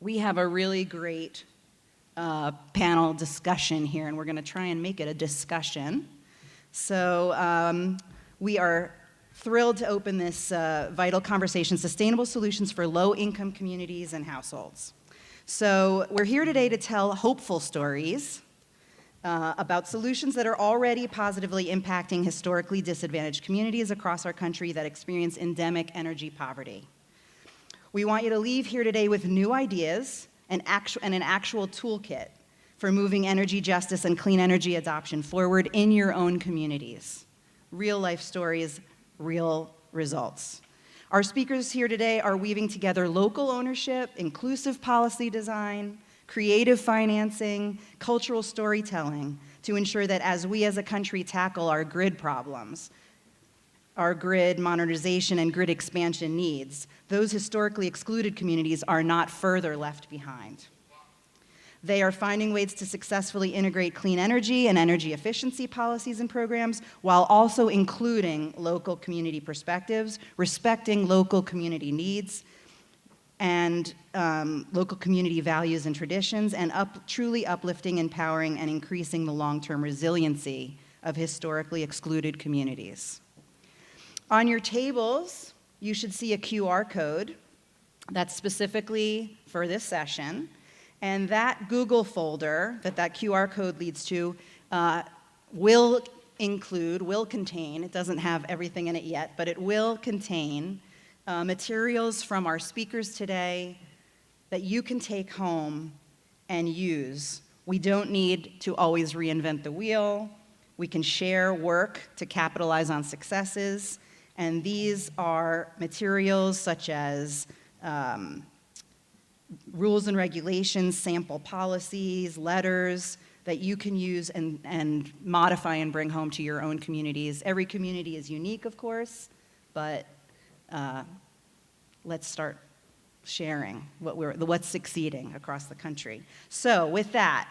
we have a really great panel discussion here, and we're going to try and make it a discussion. So we are thrilled to open this vital conversation, Sustainable Solutions for Low-Income Communities and Households. So we're here today to tell hopeful stories about solutions that are already positively impacting historically disadvantaged communities across our country that experience endemic energy poverty. We want you to leave here today with new ideas and an actual toolkit for moving energy justice and clean energy adoption forward in your own communities. Real life stories, real results. Our speakers here today are weaving together local ownership, inclusive policy design, creative financing, cultural storytelling to ensure that as we as a country tackle our grid problems, our grid modernization and grid expansion needs, those historically excluded communities are not further left behind. They are finding ways to successfully integrate clean energy and energy efficiency policies and programs while also including local community perspectives, respecting local community needs, and local community values and traditions, and truly uplifting, empowering, and increasing the long-term resiliency of historically excluded communities. On your tables, you should see a QR code that's specifically for this session, and that Google folder that QR code leads to will contain, it doesn't have everything in it yet, but it will contain materials from our speakers today that you can take home and use. We don't need to always reinvent the wheel. We can share work to capitalize on successes. And these are materials such as rules and regulations, sample policies, letters that you can use and modify and bring home to your own communities. Every community is unique, of course, but let's start sharing what's succeeding across the country. So with that,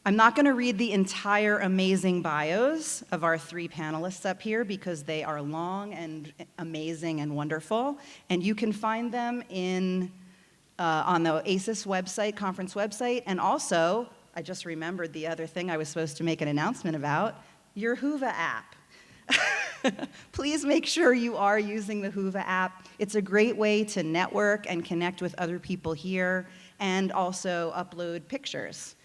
I'm not going to read the entire amazing bios of our three panelists up here because they are long and amazing and wonderful, and you can find them on the ASES website, conference website, and also, I just remembered the other thing I was supposed to make an announcement about, your Whova app. Please make sure you are using the Whova app. It's a great way to network and connect with other people here and also upload pictures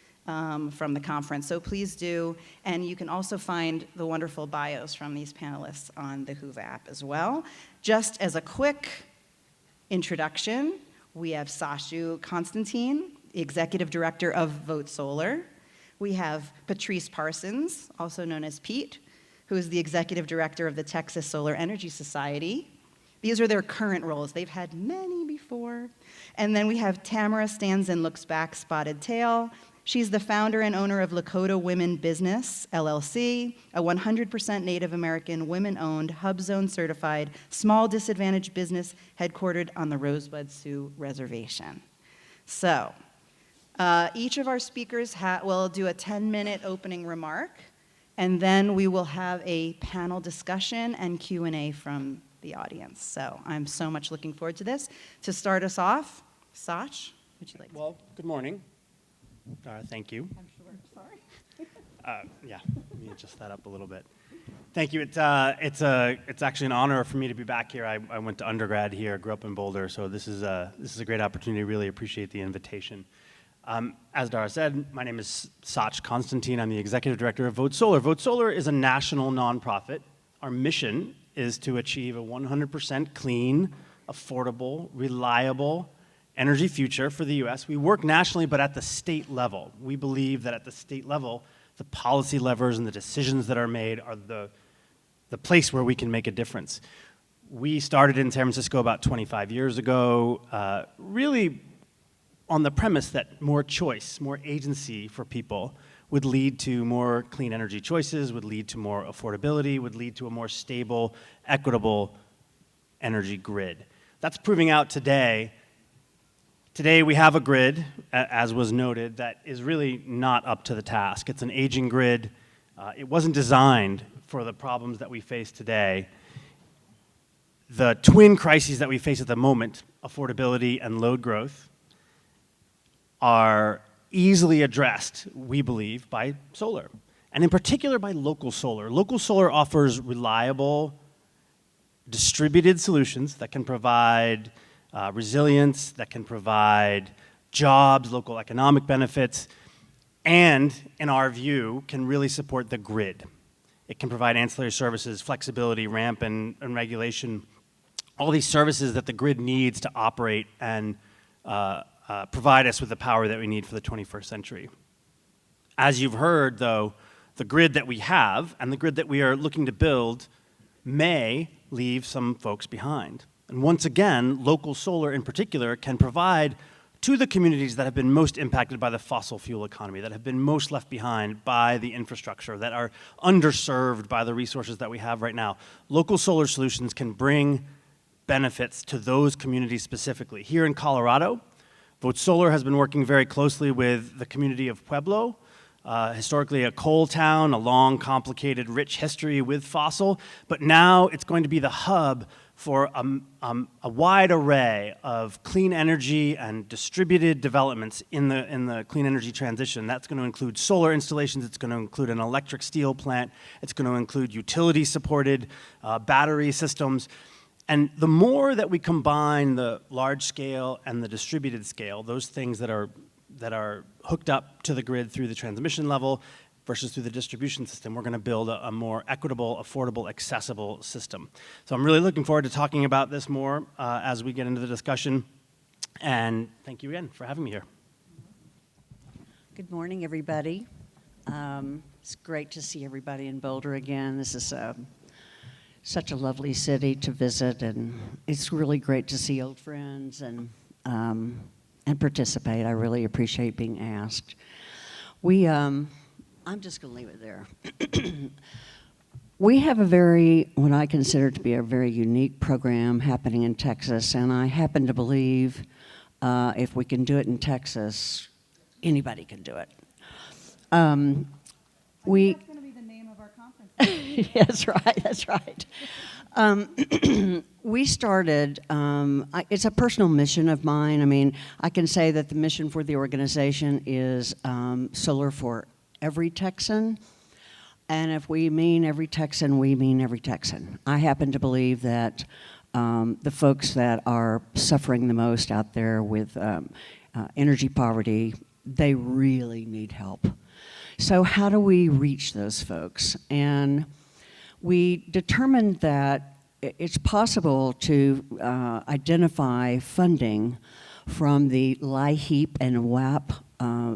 from the conference, so please do. And you can also find the wonderful bios from these panelists on the Whova app as well. Just as a quick introduction, we have Sachu Constantine, the Executive Director of Vote Solar. We have Patrice Parsons, also known as Pete, who is the Executive Director of the Texas Solar Energy Society. These are their current roles. They've had many before. And then we have Tamara stands and looks back, spotted tail. She's the founder and owner of Lakota Women Business, LLC, a 100% Native American, women-owned, Hub Zone certified, small disadvantaged business headquartered on the Rosebud Sioux Reservation. So, each of our speakers will do a 10-minute opening remark, and then we will have a panel discussion and Q&A from the audience. So I'm so much looking forward to this. To start us off, Sach, would you like to? Well, good morning. Thank you. I'm sure, sorry. Yeah, let me adjust that up a little bit. Thank you. It's actually an honor for me to be back here. I went to undergrad here, grew up in Boulder, so this is a great opportunity. Really appreciate the invitation. As Dara said, my name is Sachu Constantine. I'm the Executive Director of Vote Solar. Vote Solar is a national nonprofit. Our mission is to achieve a 100% clean, affordable, reliable energy future for the U.S. We work nationally, but at the state level. We believe that at the state level, the policy levers and the decisions that are made are the place where we can make a difference. We started in San Francisco about 25 years ago, really on the premise that more choice, more agency for people would lead to more clean energy choices, would lead to more affordability, would lead to a more stable, equitable energy grid. That's proving out today. Today we have a grid, as was noted, that is really not up to the task. It's an aging grid. It wasn't designed for the problems that we face today. The twin crises that we face at the moment, affordability and load growth, are easily addressed, we believe, by solar, and in particular by local solar. Local solar offers reliable, distributed solutions that can provide resilience, that can provide jobs, local economic benefits, and, in our view, can really support the grid. It can provide ancillary services, flexibility, ramp, and regulation, all these services that the grid needs to operate and provide us with the power that we need for the 21st century. As you've heard, though, the grid that we have and the grid that we are looking to build may leave some folks behind. And once again, local solar in particular can provide to the communities that have been most impacted by the fossil fuel economy, that have been most left behind by the infrastructure, that are underserved by the resources that we have right now. Local solar solutions can bring benefits to those communities specifically. Here in Colorado, Vote Solar has been working very closely with the community of Pueblo, historically a coal town, a long, complicated, rich history with fossil, but now it's going to be the hub for a wide array of clean energy and distributed developments in the clean energy transition. That's going to include solar installations, it's going to include an electric steel plant, it's going to include utility-supported battery systems. And the more that we combine the large scale and the distributed scale, those things that are hooked up to the grid through the transmission level versus through the distribution system, we're going to build a more equitable, affordable, accessible system. So I'm really looking forward to talking about this more as we get into the discussion. And thank you again for having me here. Good morning, everybody. It's great to see everybody in Boulder again. This is such a lovely city to visit, and it's really great to see old friends and participate. I really appreciate being asked. I'm just going to leave it there. We have what I consider to be a very unique program happening in Texas, and I happen to believe if we can do it in Texas, anybody can do it. That's going to be the name of our conference. That's right. We started, it's a personal mission of mine. I mean, I can say that the mission for the organization is solar for every Texan. And if we mean every Texan, we mean every Texan. I happen to believe that the folks that are suffering the most out there with energy poverty, they really need help. So how do we reach those folks? And we determined that it's possible to identify funding from the LIHEAP and WAP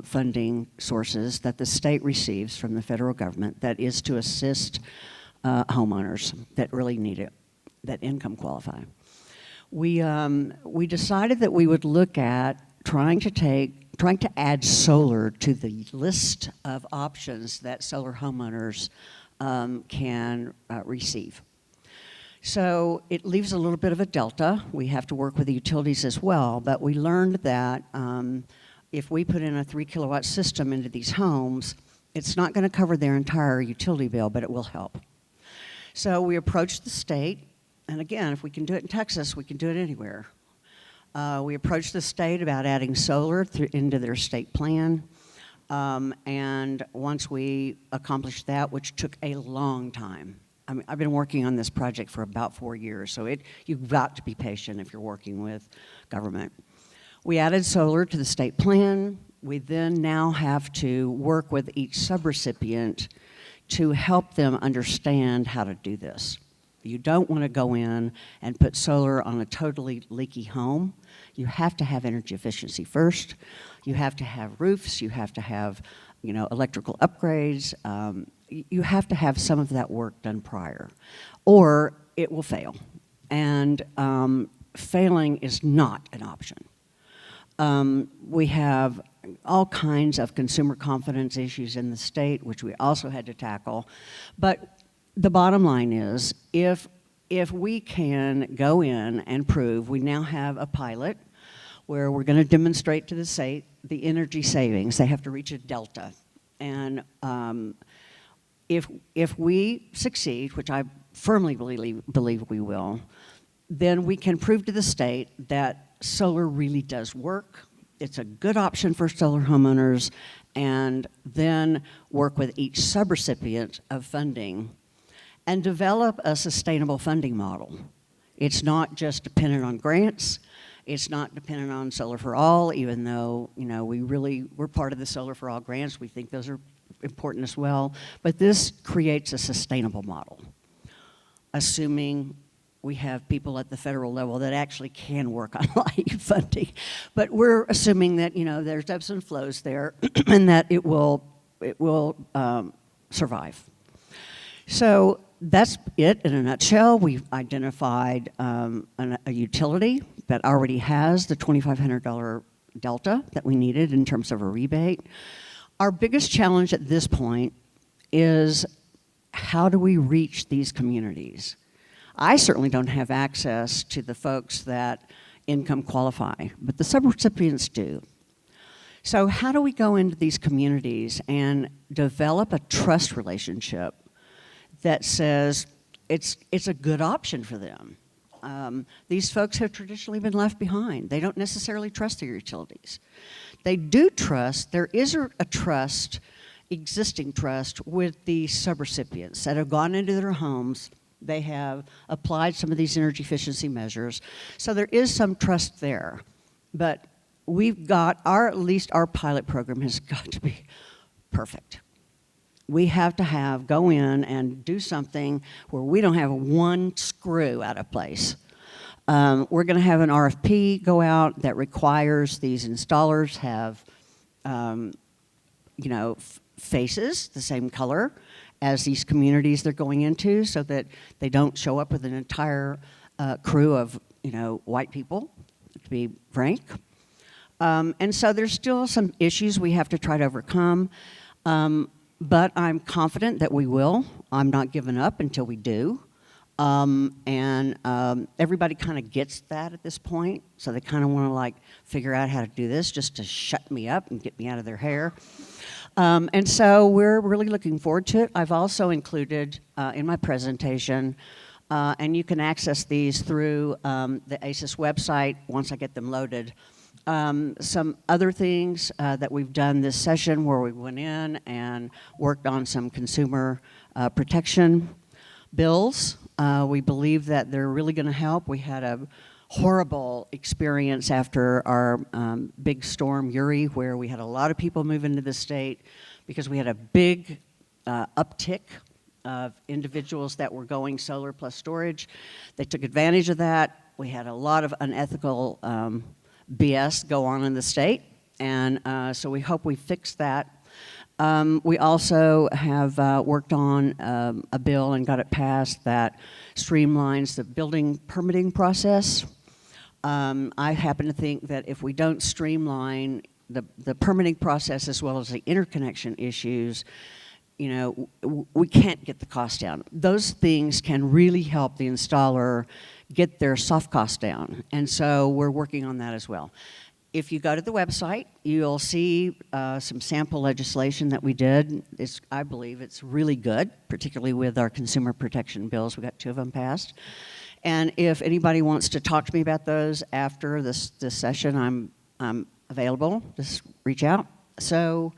funding sources that the state receives from the federal government that is to assist homeowners that really need it, that income qualify. We decided that we would look at trying to add solar to the list of options that solar homeowners can receive. So it leaves a little bit of a delta. We have to work with the utilities as well, but we learned that if we put in a 3 kilowatt system into these homes, it's not going to cover their entire utility bill, but it will help. So we approached the state, and again, if we can do it in Texas, we can do it anywhere. We approached the state about adding solar into their state plan, and once we accomplished that, which took a long time. I mean, I've been working on this project for about 4 years, so you've got to be patient if you're working with government. We added solar to the state plan. We then now have to work with each subrecipient to help them understand how to do this. You don't want to go in and put solar on a totally leaky home. You have to have energy efficiency first. You have to have roofs. You have to have, electrical upgrades. You have to have some of that work done prior, or it will fail. And failing is not an option. We have all kinds of consumer confidence issues in the state, which we also had to tackle. But the bottom line is, if we can go in and prove, we now have a pilot where we're going to demonstrate to the state the energy savings. They have to reach a delta. And if we succeed, which I firmly believe we will, then we can prove to the state that solar really does work. it's a good option for solar homeowners, and then work with each subrecipient of funding and develop a sustainable funding model. It's not just dependent on grants. It's not dependent on Solar for All, even though, you know, we're part of the Solar for All grants. We think those are important as well. But this creates a sustainable model, assuming we have people at the federal level that actually can work on LIHEAP funding. But we're assuming that, you know, there's ebbs and flows there and that it will survive. So that's it in a nutshell. We've identified a utility that already has the $2,500 delta that we needed in terms of a rebate. Our biggest challenge at this point is, how do we reach these communities? I certainly don't have access to the folks that income qualify, but the subrecipients do. So how do we go into these communities and develop a trust relationship that says it's a good option for them? These folks have traditionally been left behind. They don't necessarily trust their utilities. They do trust, there is a trust, existing trust with the subrecipients that have gone into their homes. They have applied some of these energy efficiency measures. So there is some trust there. But we've got, at least our pilot program has got to be perfect. We have to go in and do something where we don't have one screw out of place. We're going to have an RFP go out that requires these installers have, faces the same color as these communities they're going into, so that they don't show up with an entire crew of, white people, to be frank. And so there's still some issues we have to try to overcome. But I'm confident that we will. I'm not giving up until we do. Everybody kind of gets that at this point, so they kind of want to figure out how to do this just to shut me up and get me out of their hair. And so we're really looking forward to it. I've also included in my presentation, and you can access these through the ASES website once I get them loaded, some other things that we've done this session where we went in and worked on some consumer protection bills. We believe that they're really going to help. We had a horrible experience after our big storm Uri, where we had a lot of people move into the state because we had a big uptick of individuals that were going solar plus storage. They took advantage of that. We had a lot of unethical BS go on in the state, and so we hope we fix that. We also have worked on a bill and got it passed that streamlines the building permitting process. I happen to think that if we don't streamline the permitting process as well as the interconnection issues, we can't get the cost down. Those things can really help the installer get their soft costs down, and so we're working on that as well. If you go to the website, you'll see some sample legislation that we did. I believe it's really good, particularly with our consumer protection bills. We got 2 of them passed. And if anybody wants to talk to me about those after this session, I'm available. Just reach out. So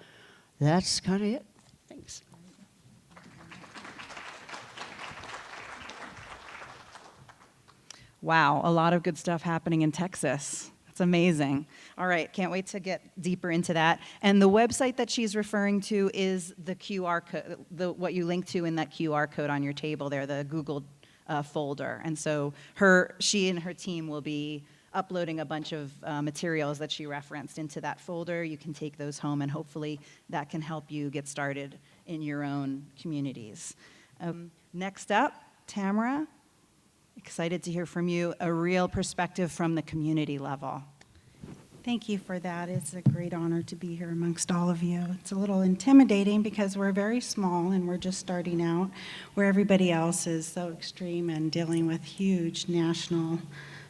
that's kind of it. Thanks. Wow, a lot of good stuff happening in Texas. It's amazing. All right, can't wait to get deeper into that. And the website that she's referring to is the QR code, what you link to in that QR code on your table there, the Google folder. And so she and her team will be uploading a bunch of materials that she referenced into that folder. You can take those home, and hopefully that can help you get started in your own communities. Next up, Tamara. Excited to hear from you, a real perspective from the community level. Thank you for that. It's a great honor to be here amongst all of you. It's a little intimidating because we're very small and we're just starting out, where everybody else is so extreme and dealing with huge national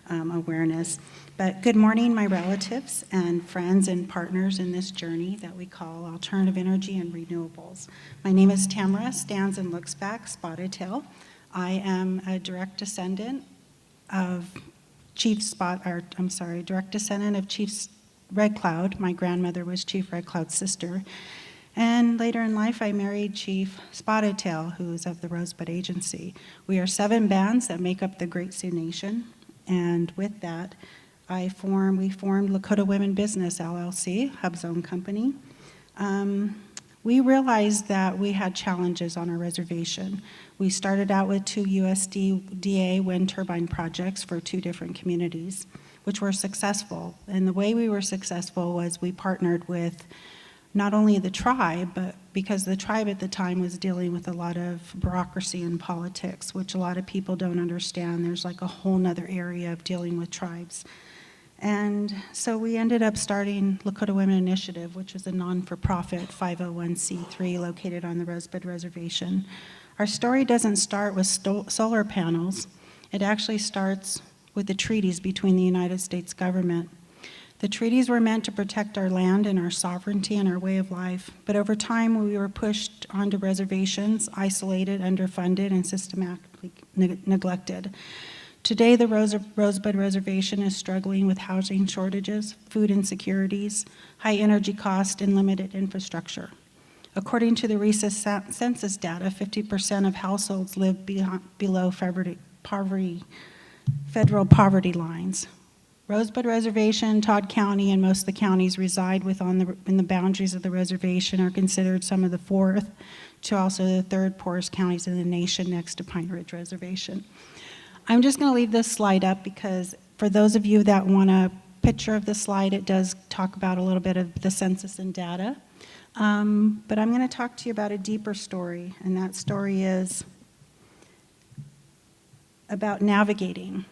awareness. But good morning, my relatives and friends and partners in this journey that we call alternative energy and renewables. My name is Tamara, stands and looks back, Spotted Tail. I am a direct descendant of Chief Red Cloud. My grandmother was Chief Red Cloud's sister. And later in life, I married Chief Spotted Tail, who is of the Rosebud Agency. We are 7 bands that make up the Great Sioux Nation. And with that, we formed Lakota Women Business, LLC, Hub's own company. We realized that we had challenges on our reservation. We started out with 2 USDA wind turbine projects for 2 different communities, which were successful. And the way we were successful was we partnered with not only the tribe, but because the tribe at the time was dealing with a lot of bureaucracy and politics, which a lot of people don't understand. There's like a whole nother area of dealing with tribes. And so we ended up starting Lakota Women Initiative, which is a non-for-profit 501c3 located on the Rosebud Reservation. Our story doesn't start with solar panels. It actually starts with the treaties between the United States government. The treaties were meant to protect our land and our sovereignty and our way of life, but over time we were pushed onto reservations, isolated, underfunded, and systematically neglected. Today, the Rosebud Reservation is struggling with housing shortages, food insecurities, high energy cost, and limited infrastructure. According to the recent census data, 50% of households live below federal poverty lines. Rosebud Reservation, Todd County, and most of the counties reside in the boundaries of the reservation are considered some of the 4th to also the 3rd poorest counties in the nation next to Pine Ridge Reservation. I'm just going to leave this slide up because for those of you that want a picture of the slide, it does talk about a little bit of the census and data. But I'm going to talk to you about a deeper story, and that story is about navigating.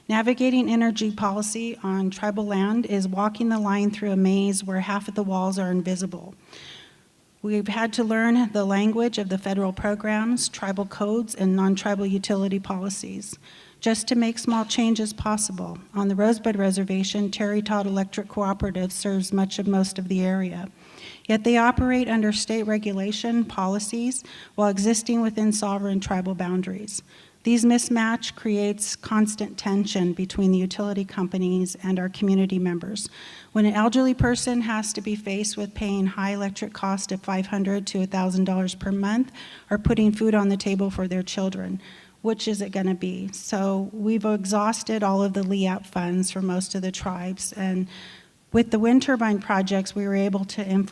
Navigating energy policy on tribal land is walking the line through a maze where half of the walls are invisible. We've had to learn the language of the federal programs, tribal codes, and non-tribal utility policies just to make small changes possible. On the Rosebud Reservation, Terry Todd Electric Cooperative serves most of the area. Yet they operate under state regulation policies while existing within sovereign tribal boundaries. These mismatch creates constant tension between the utility companies and our community members. When an elderly person has to be faced with paying high electric cost of $500 to $1,000 per month or putting food on the table for their children, which is it going to be? So we've exhausted all of the LEAP funds for most of the tribes, and with the wind turbine projects, we were able to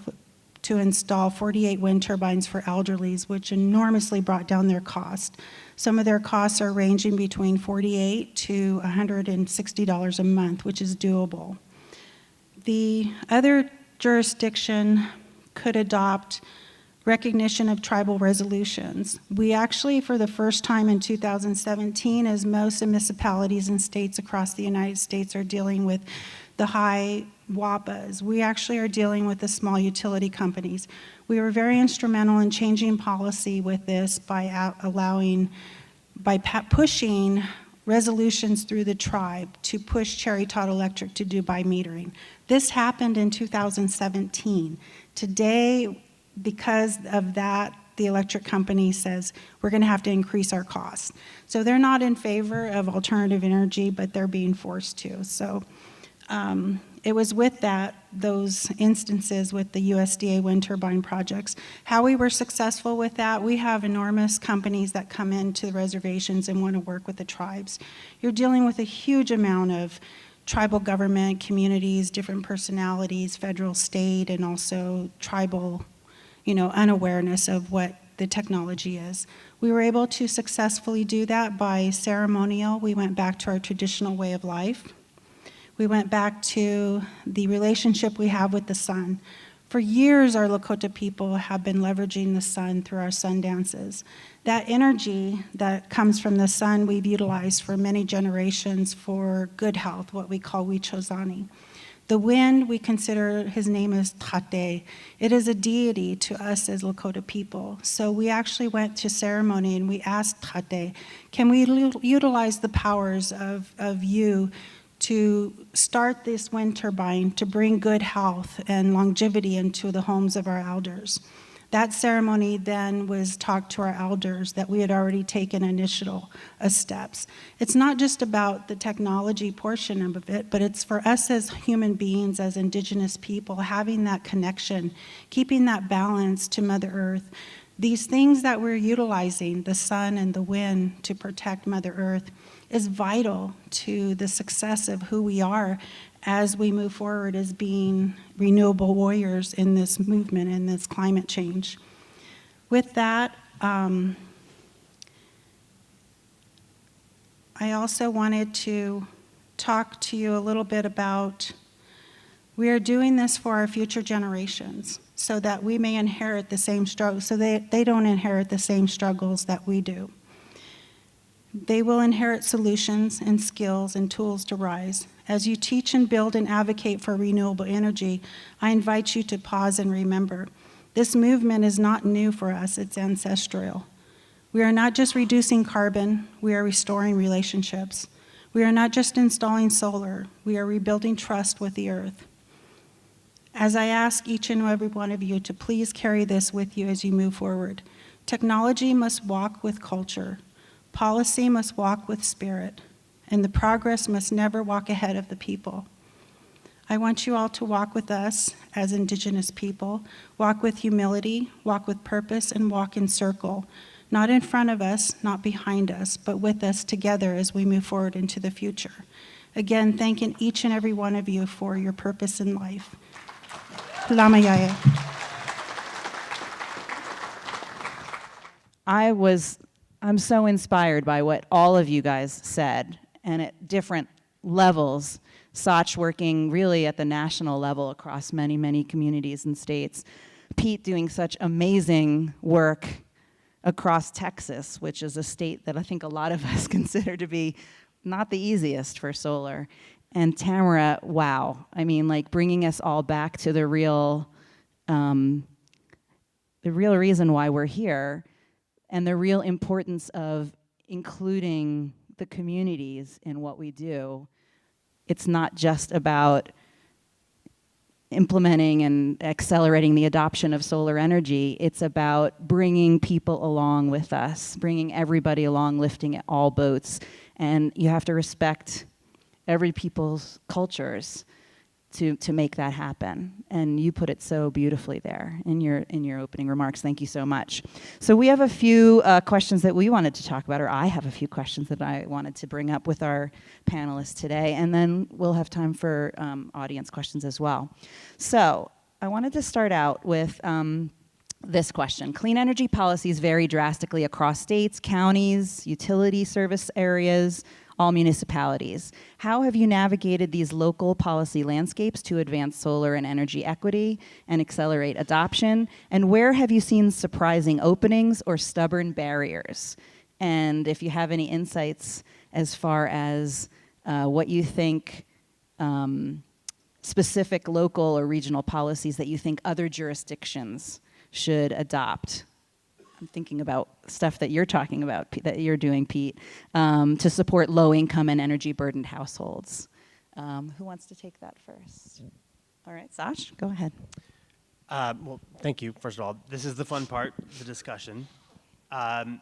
install 48 wind turbines for elderlies, which enormously brought down their cost. Some of their costs are ranging between $48 to $160 a month, which is doable. The other jurisdiction could adopt recognition of tribal resolutions. We actually, for the first time in 2017, as most municipalities and states across the United States are dealing with the high WAPAs, we actually are dealing with the small utility companies. We were very instrumental in changing policy with this by pushing resolutions through the tribe to push Cherry Todd Electric to do by metering. This happened in 2017. Today, because of that, the electric company says we're going to have to increase our costs. So they're not in favor of alternative energy, but they're being forced to. So it was with those instances with the USDA wind turbine projects. How we were successful with that, we have enormous companies that come into the reservations and want to work with the tribes. You're dealing with a huge amount of tribal government, communities, different personalities, federal, state, and also tribal, unawareness of what the technology is. We were able to successfully do that by ceremonial. We went back to our traditional way of life. We went back to the relationship we have with the sun. For years, our Lakota people have been leveraging the sun through our sun dances. That energy that comes from the sun we've utilized for many generations for good health, what we call Wichozani. The wind, we consider his name is Tate. It is a deity to us as Lakota people. So we actually went to ceremony and we asked Tate, can we utilize the powers of you to start this wind turbine to bring good health and longevity into the homes of our elders? That ceremony then was talked to our elders that we had already taken initial steps. It's not just about the technology portion of it, but it's for us as human beings, as Indigenous people, having that connection, keeping that balance to Mother Earth. These things that we're utilizing, the sun and the wind to protect Mother Earth, is vital to the success of who we are as we move forward as being renewable warriors in this movement and this climate change. With that, I also wanted to talk to you a little bit about, we are doing this for our future generations so that we may inherit the same struggles, so they don't inherit the same struggles that we do. They will inherit solutions and skills and tools to rise. As you teach and build and advocate for renewable energy, I invite you to pause and remember. This movement is not new for us, it's ancestral. We are not just reducing carbon, we are restoring relationships. We are not just installing solar, we are rebuilding trust with the earth. As I ask each and every one of you to please carry this with you as you move forward, technology must walk with culture. Policy must walk with spirit, and the progress must never walk ahead of the people. I want you all to walk with us as Indigenous people, walk with humility, walk with purpose, and walk in circle, not in front of us, not behind us, but with us together as we move forward into the future. Again, thanking each and every one of you for your purpose in life. Lamayaya. I'm so inspired by what all of you guys said, and at different levels. Sachu working really at the national level across many, many communities and states. Pete doing such amazing work across Texas, which is a state that I think a lot of us consider to be not the easiest for solar. And Tamara, wow. I mean, like bringing us all back to the real reason why we're here, and the real importance of including the communities in what we do. It's not just about implementing and accelerating the adoption of solar energy. It's about bringing people along with us, bringing everybody along, lifting all boats. And you have to respect every people's cultures to make that happen. And you put it so beautifully there in your opening remarks. Thank you so much. So we have a few questions that we wanted to talk about, or I have a few questions that I wanted to bring up with our panelists today, and then we'll have time for audience questions as well. So I wanted to start out with this question. Clean energy policies vary drastically across states, counties, utility service areas, all municipalities. How have you navigated these local policy landscapes to advance solar and energy equity and accelerate adoption? And where have you seen surprising openings or stubborn barriers? And if you have any insights as far as what you think specific local or regional policies that you think other jurisdictions should adopt. I'm thinking about stuff that you're talking about, that you're doing, Pete, to support low-income and energy-burdened households. Who wants to take that first? All right, Sash, go ahead. Well, thank you, first of all. This is the fun part, the discussion. Actually,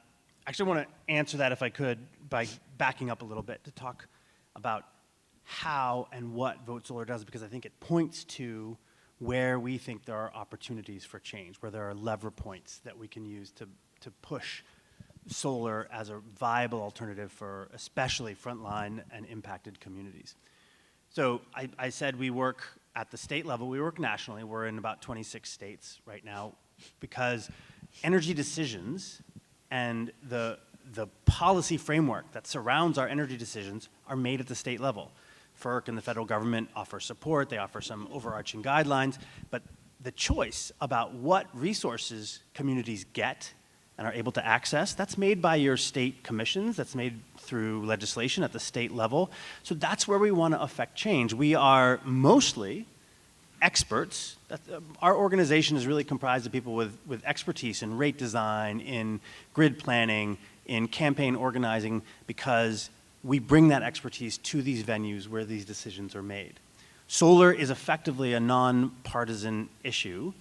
I want to answer that, if I could, by backing up a little bit to talk about how and what Vote Solar does, because I think it points to where we think there are opportunities for change, where there are lever points that we can use to push solar as a viable alternative for especially frontline and impacted communities. So I said we work at the state level, we work nationally. We're in about 26 states right now, because energy decisions and the policy framework that surrounds our energy decisions are made at the state level. FERC and the federal government offer support, they offer some overarching guidelines, but the choice about what resources communities get and are able to access, that's made by your state commissions, that's made through legislation at the state level. So that's where we want to affect change. We are mostly experts. Our organization is really comprised of people with expertise in rate design, in grid planning, in campaign organizing, because we bring that expertise to these venues where these decisions are made. Solar is effectively a nonpartisan issue.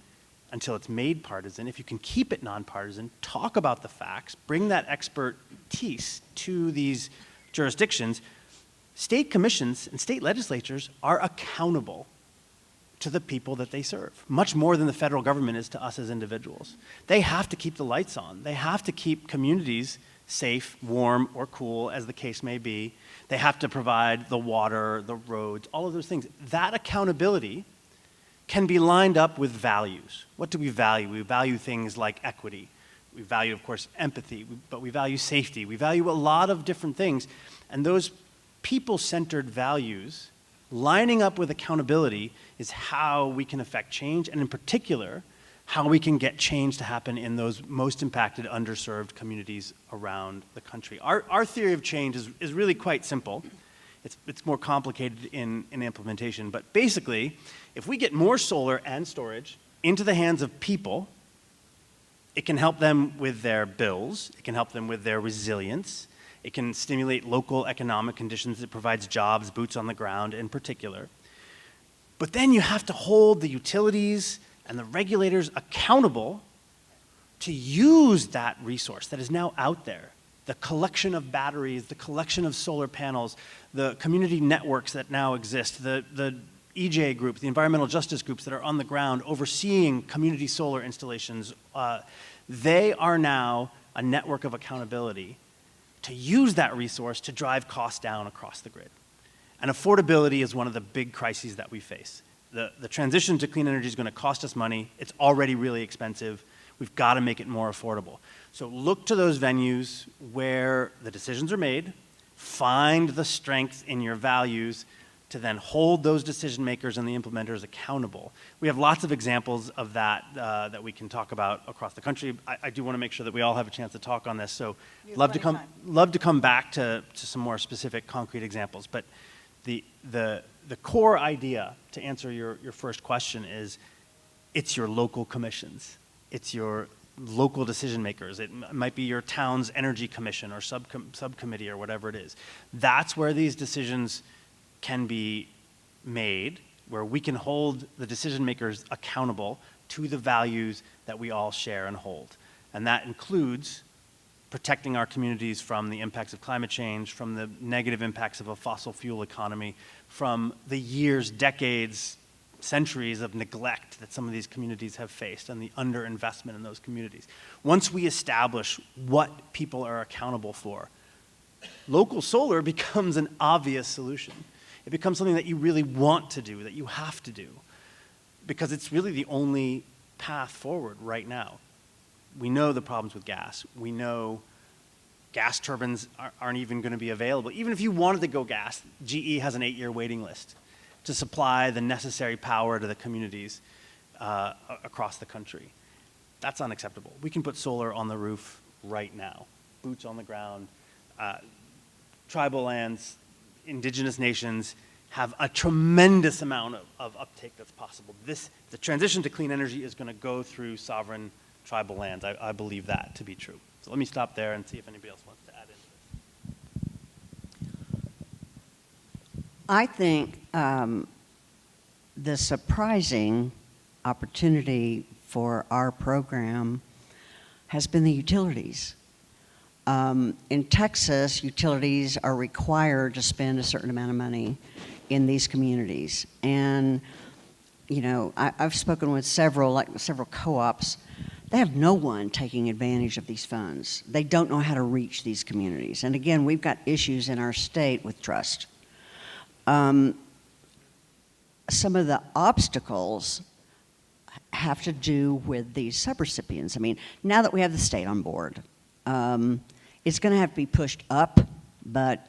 until it's made partisan, if you can keep it nonpartisan, talk about the facts, bring that expertise to these jurisdictions, state commissions and state legislatures are accountable to the people that they serve, much more than the federal government is to us as individuals. They have to keep the lights on. They have to keep communities safe, warm, or cool, as the case may be. They have to provide the water, the roads, all of those things. That accountability can be lined up with values. What do we value? We value things like equity. We value, of course, empathy, but we value safety. We value a lot of different things. And those people-centered values lining up with accountability is how we can affect change, and in particular, how we can get change to happen in those most impacted, underserved communities around the country. Our theory of change is really quite simple. It's more complicated in implementation, but basically, if we get more solar and storage into the hands of people, it can help them with their bills, it can help them with their resilience, it can stimulate local economic conditions, it provides jobs, boots on the ground in particular. But then you have to hold the utilities and the regulators accountable to use that resource that is now out there. The collection of batteries, the collection of solar panels, the community networks that now exist, the EJ groups, the environmental justice groups that are on the ground overseeing community solar installations, they are now a network of accountability to use that resource to drive costs down across the grid. And affordability is one of the big crises that we face. The transition to clean energy is going to cost us money. It's already really expensive. We've got to make it more affordable. So look to those venues where the decisions are made, find the strength in your values to then hold those decision makers and the implementers accountable. We have lots of examples of that that we can talk about across the country. I do want to make sure that we all have a chance to talk on this, so love to come back to some more specific concrete examples. But the core idea, to answer your first question, is it's your local commissions. It's your local decision makers. It might be your town's energy commission or subcommittee or whatever it is. That's where these decisions can be made, where we can hold the decision makers accountable to the values that we all share and hold. And that includes protecting our communities from the impacts of climate change, from the negative impacts of a fossil fuel economy, from the years, decades, centuries of neglect that some of these communities have faced and the underinvestment in those communities. Once we establish what people are accountable for, local solar becomes an obvious solution. It becomes something that you really want to do, that you have to do, because it's really the only path forward right now. We know the problems with gas. We know gas turbines aren't even going to be available. Even if you wanted to go gas, GE has an 8-year waiting list to supply the necessary power to the communities across the country. That's unacceptable. We can put solar on the roof right now, boots on the ground. Tribal lands, indigenous nations have a tremendous amount of uptake that's possible. The transition to clean energy is going to go through sovereign tribal lands. I believe that to be true. So let me stop there and see if anybody else wants to add into this. I think the surprising opportunity for our program has been the utilities. In Texas, utilities are required to spend a certain amount of money in these communities. And, you know, I've spoken with several co-ops. They have no one taking advantage of these funds. They don't know how to reach these communities. And again, we've got issues in our state with trust. Some of the obstacles have to do with these subrecipients. I mean, now that we have the state on board, it's going to have to be pushed up, but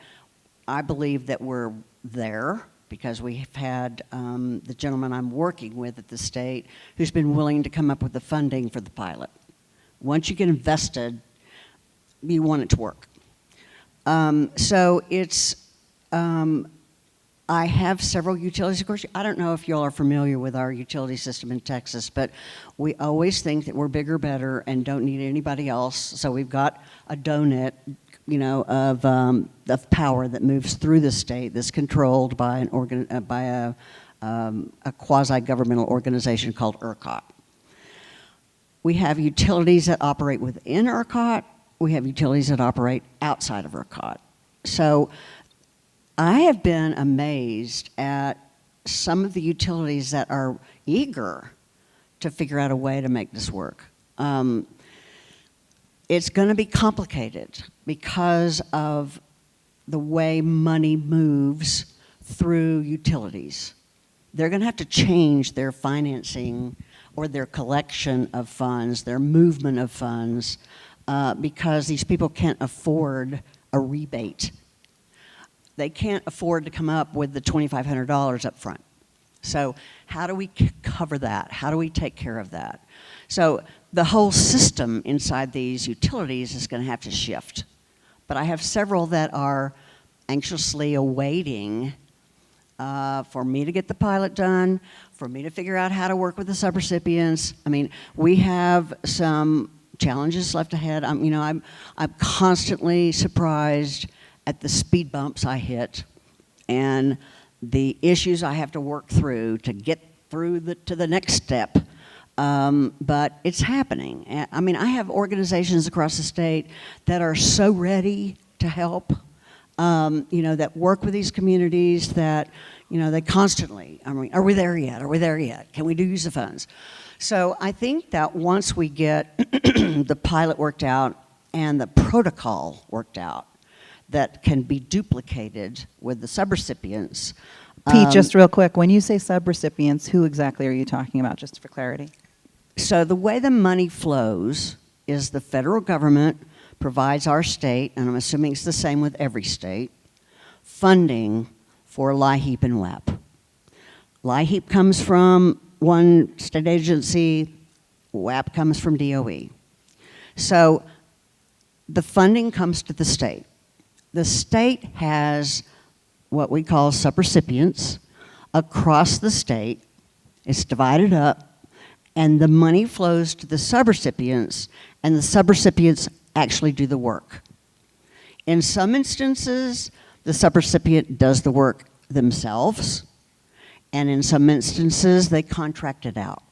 I believe that we're there because we have had the gentleman I'm working with at the state who's been willing to come up with the funding for the pilot. Once you get invested, you want it to work. So it's, I have several utilities. Of course, I don't know if you all are familiar with our utility system in Texas, but we always think that we're bigger, better, and don't need anybody else. So we've got a donut, you know, of power that moves through the state that's controlled by a quasi-governmental organization called ERCOT. We have utilities that operate within ERCOT. We have utilities that operate outside of ERCOT. So I have been amazed at some of the utilities that are eager to figure out a way to make this work. It's going to be complicated because of the way money moves through utilities. They're going to have to change their financing or their collection of funds, their movement of funds, because these people can't afford a rebate. They can't afford to come up with the $2,500 up front. So how do we cover that? How do we take care of that? So the whole system inside these utilities is going to have to shift. But I have several that are anxiously awaiting for me to get the pilot done, for me to figure out how to work with the subrecipients. I mean, we have some challenges left ahead. I'm constantly surprised at the speed bumps I hit and the issues I have to work through to get through to the next step. But it's happening. I mean, I have organizations across the state that are so ready to help, that work with these communities that, they constantly, are we there yet? Are we there yet? Can we use the funds? So I think that once we get the pilot worked out and the protocol worked out that can be duplicated with the subrecipients. Pete, just real quick, when you say subrecipients, who exactly are you talking about, just for clarity? So the way the money flows is the federal government provides our state, and I'm assuming it's the same with every state, funding for LIHEAP and WAP. LIHEAP comes from one state agency, WAP comes from DOE. So the funding comes to the state. The state has what we call subrecipients across the state. It's divided up, and the money flows to the subrecipients, and the subrecipients actually do the work. In some instances, the subrecipient does the work themselves, and in some instances, they contract it out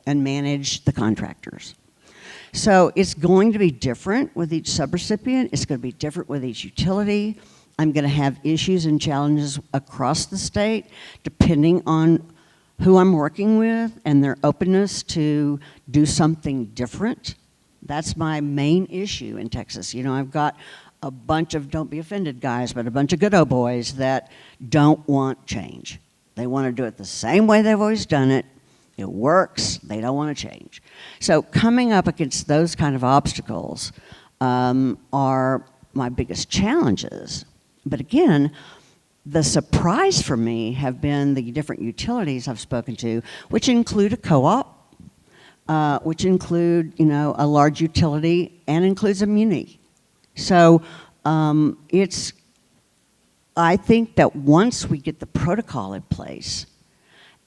and manage the contractors. So it's going to be different with each subrecipient. It's going to be different with each utility. I'm going to have issues and challenges across the state depending on who I'm working with and their openness to do something different. That's my main issue in Texas. I've got a bunch of, don't be offended guys, but a bunch of good old boys that don't want change. They want to do it the same way they've always done it. It works. They don't want to change. So coming up against those kind of obstacles are my biggest challenges. But again, the surprise for me have been the different utilities I've spoken to, which include a co-op, which include, a large utility, and includes a muni. So I think that once we get the protocol in place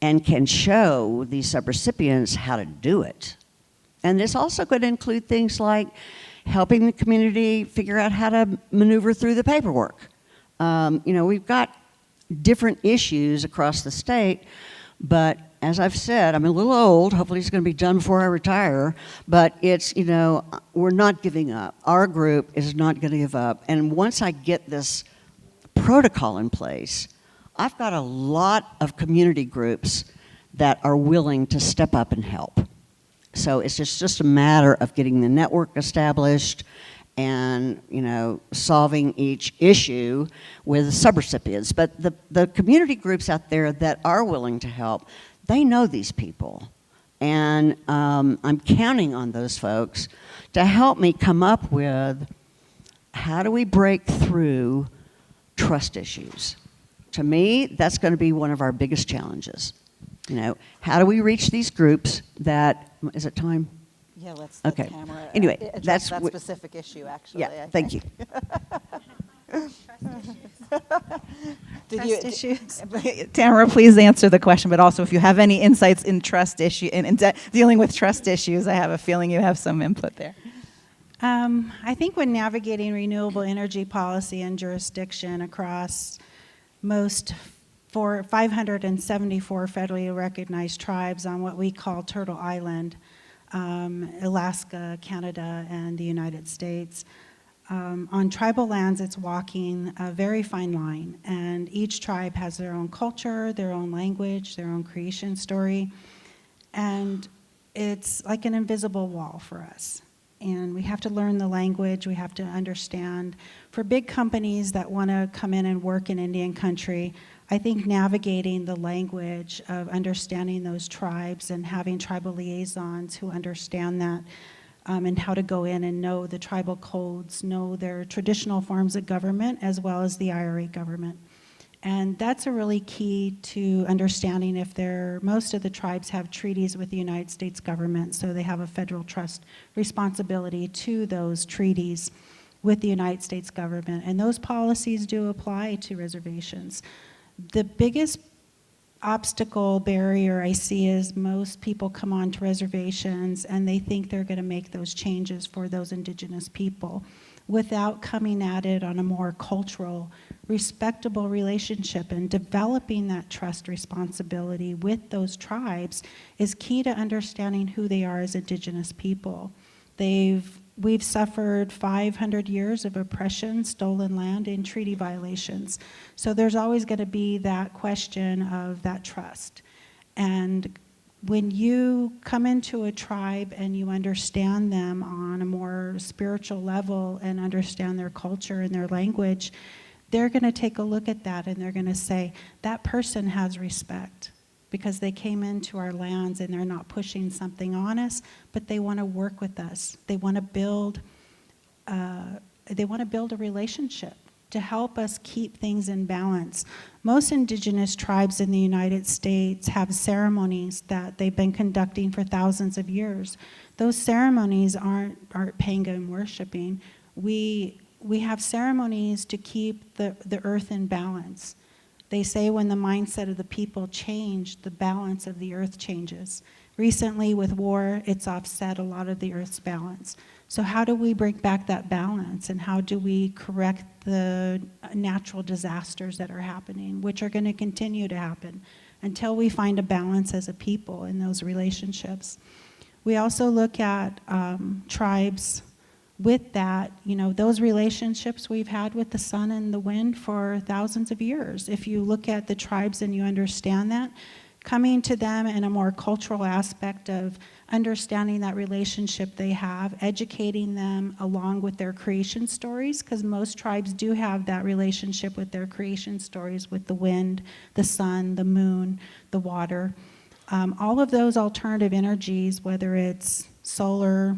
and can show these subrecipients how to do it, and this also could include things like helping the community figure out how to maneuver through the paperwork. We've got different issues across the state, but as I've said, I'm a little old. Hopefully it's going to be done before I retire, but it's, we're not giving up. Our group is not going to give up. And once I get this protocol in place, I've got a lot of community groups that are willing to step up and help. So it's just a matter of getting the network established and, solving each issue with subrecipients. But the community groups out there that are willing to help, they know these people. And I'm counting on those folks to help me come up with how do we break through trust issues. To me, that's going to be one of our biggest challenges. How do we reach these groups that, is it time? Yeah, let's Okay. Tamara Anyway, address that's that what- specific issue, actually. Yeah, thank you. Did Trust issues. Tamara, please answer the question, but also if you have any insights in trust issue and dealing with trust issues, I have a feeling you have some input there. I think when navigating renewable energy policy and jurisdiction across most 574 federally recognized tribes on what we call Turtle Island, Alaska, Canada, and the United States. On tribal lands, it's walking a very fine line, and each tribe has their own culture, their own language, their own creation story, and it's like an invisible wall for us. And we have to learn the language, we have to understand. For big companies that want to come in and work in Indian country, I think navigating the language of understanding those tribes and having tribal liaisons who understand that, and how to go in and know the tribal codes, know their traditional forms of government as well as the IRA government. And that's a really key to understanding if most of the tribes have treaties with the United States government, so they have a federal trust responsibility to those treaties with the United States government. And those policies do apply to reservations. The biggest obstacle barrier I see is most people come onto reservations and they think they're going to make those changes for those indigenous people without coming at it on a more cultural, respectable relationship. And developing that trust responsibility with those tribes is key to understanding who they are as indigenous people. We've suffered 500 years of oppression, stolen land, and treaty violations. So there's always going to be that question of that trust. And when you come into a tribe and you understand them on a more spiritual level and understand their culture and their language, they're going to take a look at that and they're going to say, that person has respect, because they came into our lands and they're not pushing something on us, but they want to work with us. They want to build a relationship to help us keep things in balance. Most indigenous tribes in the United States have ceremonies that they've been conducting for thousands of years. Those ceremonies aren't pagan worshiping. We have ceremonies to keep the earth in balance. They say when the mindset of the people change, the balance of the earth changes. Recently with war, it's offset a lot of the earth's balance. So how do we bring back that balance, and how do we correct the natural disasters that are happening, which are going to continue to happen until we find a balance as a people in those relationships? We also look at tribes with that, those relationships we've had with the sun and the wind for thousands of years. If you look at the tribes and you understand that, coming to them in a more cultural aspect of understanding that relationship they have, educating them along with their creation stories, because most tribes do have that relationship with their creation stories with the wind, the sun, the moon, the water. All of those alternative energies, whether it's solar,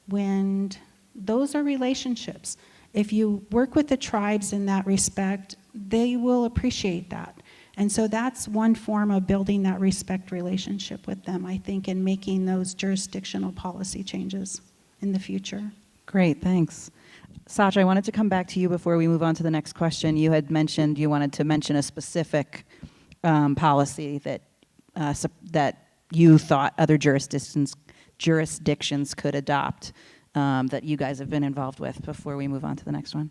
wind, those are relationships. If you work with the tribes in that respect, they will appreciate that. And so that's one form of building that respect relationship with them, I think, and making those jurisdictional policy changes in the future. Great, thanks. Sachu, I wanted to come back to you before we move on to the next question. You had mentioned you wanted to mention a specific policy that you thought other jurisdictions could adopt that you guys have been involved with before we move on to the next one.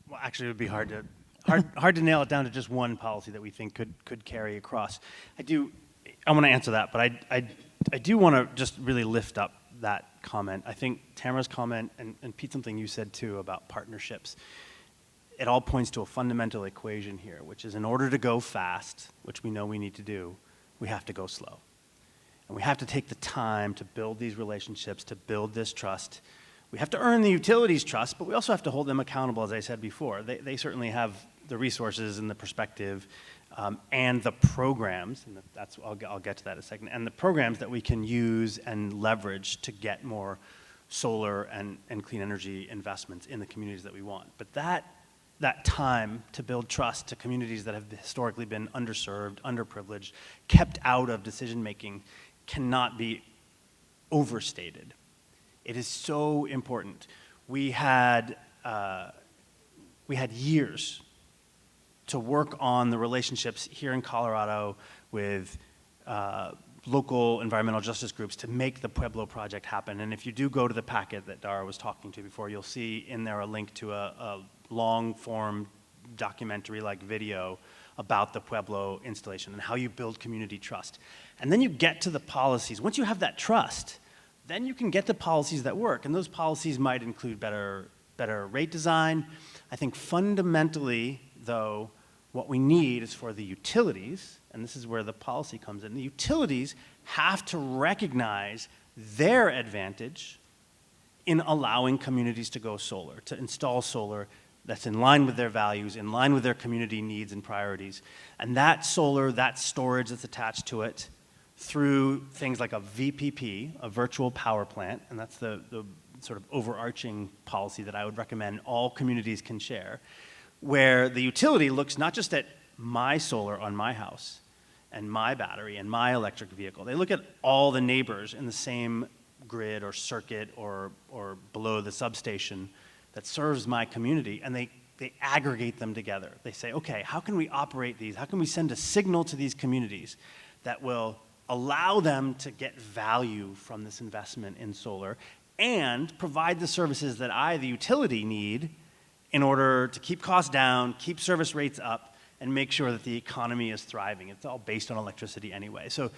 Well, actually, it would be hard to nail it down to just one policy that we think could carry across. I want to answer that, but I do want to just really lift up that comment. I think Tamara's comment, and Pete, something you said too about partnerships, it all points to a fundamental equation here, which is in order to go fast, which we know we need to do, we have to go slow. And we have to take the time to build these relationships, to build this trust. We have to earn the utilities' trust, but we also have to hold them accountable, as I said before. They certainly have the resources and the perspective and the programs, and I'll get to that in a second, and the programs that we can use and leverage to get more solar and clean energy investments in the communities that we want. But that time to build trust to communities that have historically been underserved, underprivileged, kept out of decision-making cannot be overstated. It is so important. We had years to work on the relationships here in Colorado with local environmental justice groups to make the Pueblo project happen. And if you do go to the packet that Dara was talking to before, you'll see in there a link to a long-form documentary-like video about the Pueblo installation and how you build community trust. And then you get to the policies. Once you have that trust, then you can get the policies that work. And those policies might include better rate design. I think fundamentally, though, what we need is for the utilities, and this is where the policy comes in, the utilities have to recognize their advantage in allowing communities to go solar, to install solar that's in line with their values, in line with their community needs and priorities. And that solar, that storage that's attached to it, through things like a VPP, a virtual power plant, and that's the sort of overarching policy that I would recommend all communities can share, where the utility looks not just at my solar on my house and my battery and my electric vehicle. They look at all the neighbors in the same grid or circuit or below the substation that serves my community, and they aggregate them together. They say, okay, how can we operate these? How can we send a signal to these communities that will allow them to get value from this investment in solar and provide the services that I, the utility, need in order to keep costs down, keep service rates up, and make sure that the economy is thriving. It's all based on electricity anyway. So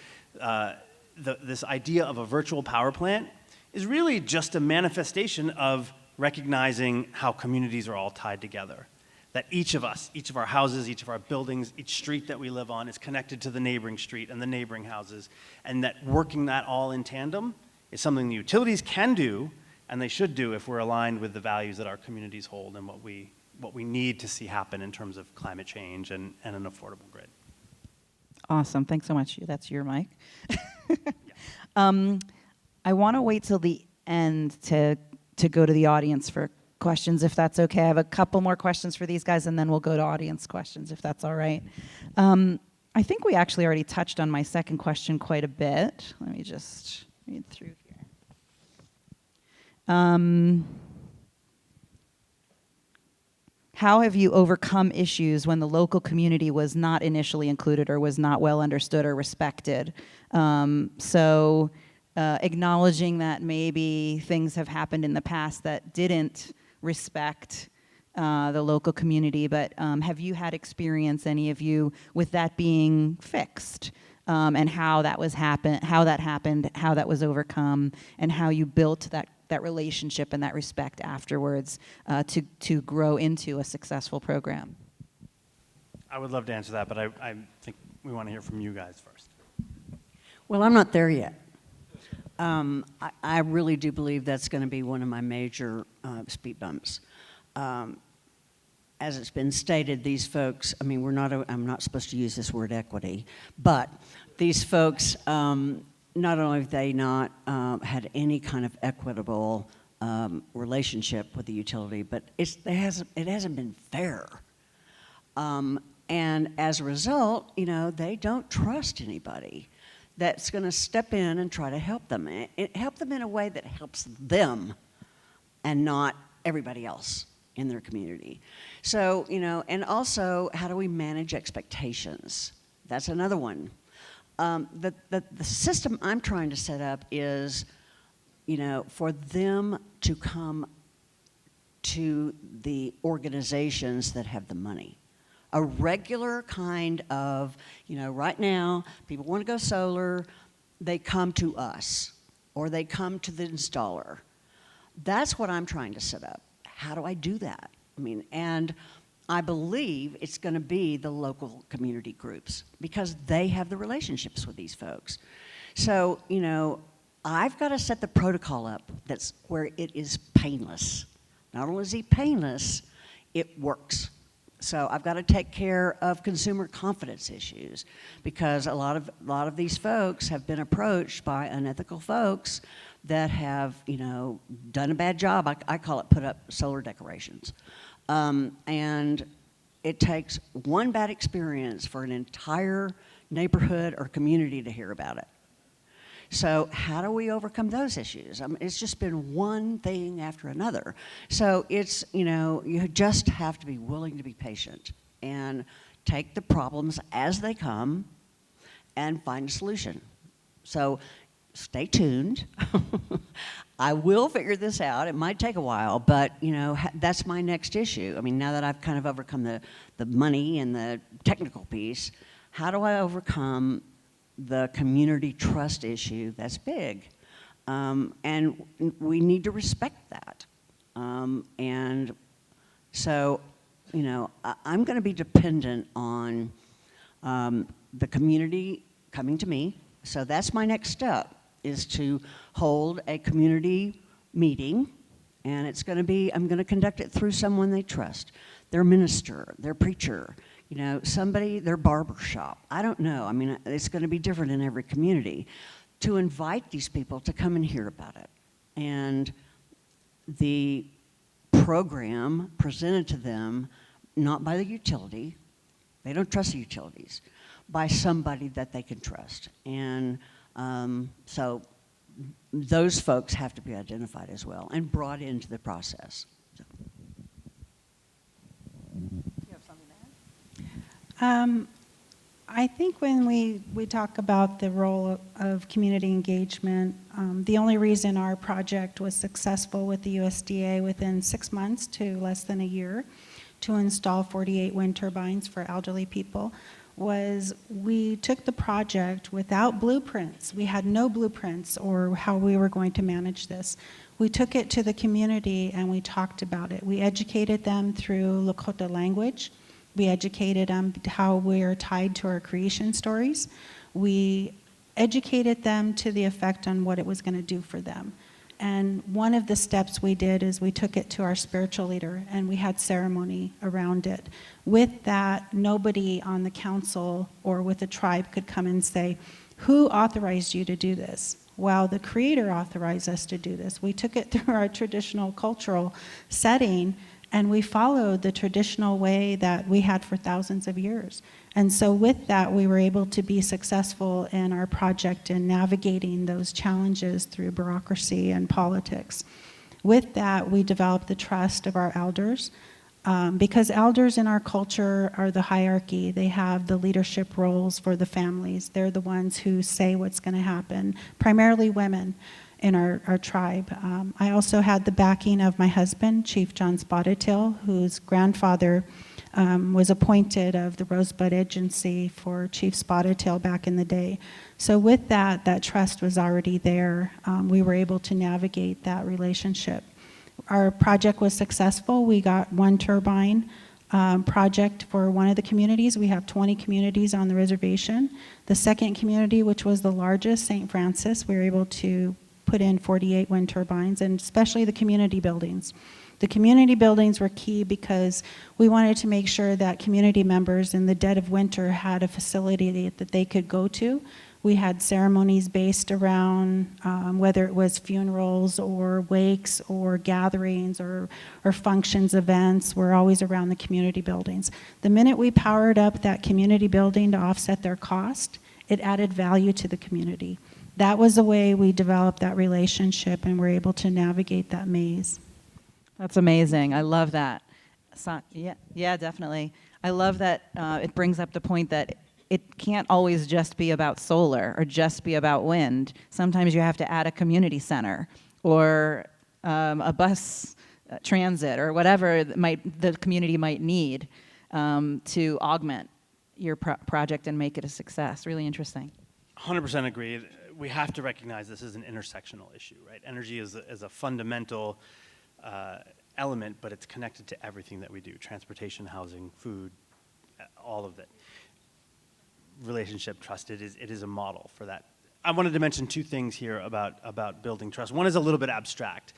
this idea of a virtual power plant is really just a manifestation of recognizing how communities are all tied together. That each of us, each of our houses, each of our buildings, each street that we live on is connected to the neighboring street and the neighboring houses, and that working that all in tandem is something the utilities can do, and they should do if we're aligned with the values that our communities hold and what we need to see happen in terms of climate change and an affordable grid. Awesome. Thanks so much. That's your mic. I want to wait till the end to go to the audience for questions, if that's okay. I have a couple more questions for these guys, and then we'll go to audience questions, if that's all right. I think we actually already touched on my second question quite a bit. Let me just read through here. How have you overcome issues when the local community was not initially included or was not well understood or respected? Acknowledging that maybe things have happened in the past that didn't respect the local community, but have you had experience, any of you, with that being fixed, and how that happened, how that was overcome, and how you built that relationship and that respect afterwards to grow into a successful program? I would love to answer that, but I think we want to hear from you guys first. Well, I'm not there yet. I really do believe that's going to be one of my major speed bumps. As it's been stated, these folks, I mean, I'm not supposed to use this word equity, but these folks, not only have they not had any kind of equitable relationship with the utility, but it hasn't been fair. And as a result, they don't trust anybody that's going to step in and try to help them. Help them in a way that helps them and not everybody else in their community. So, and also, how do we manage expectations? That's another one. The system I'm trying to set up is, for them to come to the organizations that have the money. A regular kind of, right now, people want to go solar, they come to us, or they come to the installer. That's what I'm trying to set up. How do I do that? And I believe it's going to be the local community groups because they have the relationships with these folks. So, I've got to set the protocol up that's where it is painless. Not only is it painless, it works. So I've got to take care of consumer confidence issues because a lot of these folks have been approached by unethical folks that have, done a bad job. I call it put up solar decorations. And it takes one bad experience for an entire neighborhood or community to hear about it. So how do we overcome those issues? It's just been one thing after another. So it's, you just have to be willing to be patient and take the problems as they come and find a solution. So stay tuned. I will figure this out. It might take a while, but that's my next issue. I mean, now that I've kind of overcome the money and the technical piece, how do I overcome the community trust issue that's big? And we need to respect that. And so, I'm going to be dependent on the community coming to me. So that's my next step, is to hold a community meeting, and I'm going to conduct it through someone they trust, their minister, their preacher, somebody, their barber shop. I don't know. I mean, it's going to be different in every community, to invite these people to come and hear about it. And the program presented to them, not by the utility, they don't trust the utilities, by somebody that they can trust. And so those folks have to be identified as well and brought into the process. So. You have something to add? I think when we talk about the role of community engagement, the only reason our project was successful with the USDA within 6 months to less than a year to install 48 wind turbines for elderly people was we took the project without blueprints. We had no blueprints or how we were going to manage this. We took it to the community and we talked about it. We educated them through Lakota language. We educated them how we're tied to our creation stories. We educated them to the effect on what it was going to do for them. And one of the steps we did is we took it to our spiritual leader and we had ceremony around it. With that, nobody on the council or with the tribe could come and say, who authorized you to do this? Well, the Creator authorized us to do this. We took it through our traditional cultural setting and we followed the traditional way that we had for thousands of years. And so with that, we were able to be successful in our project in navigating those challenges through bureaucracy and politics. With that, we developed the trust of our elders, because elders in our culture are the hierarchy. They have the leadership roles for the families. They're the ones who say what's going to happen, primarily women in our tribe. I also had the backing of my husband, Chief John Spotted-Tail, whose grandfather was appointed of the Rosebud Agency for Chief Spotted-Tail back in the day. So with that trust was already there. We were able to navigate that relationship. Our project was successful. We got one turbine project for one of the communities. We have 20 communities on the reservation. The second community, which was the largest, St. Francis, we were able to put in 48 wind turbines, and especially the community buildings. The community buildings were key because we wanted to make sure that community members in the dead of winter had a facility that they could go to. We had ceremonies based around whether it was funerals or wakes or gatherings or functions, events, were always around the community buildings. The minute we powered up that community building to offset their cost, it added value to the community. That was the way we developed that relationship and were able to navigate that maze. That's amazing. I love that. Yeah, definitely. I love that it brings up the point that it can't always just be about solar or just be about wind. Sometimes you have to add a community center or a bus transit or whatever the community might need to augment your project and make it a success. Really interesting. 100% agree. We have to recognize this is an intersectional issue, right? Energy is a fundamental element, but it's connected to everything that we do: transportation, housing, food, all of it. Relationship, trust, it is a model for that. I wanted to mention two things here about building trust. One is a little bit abstract,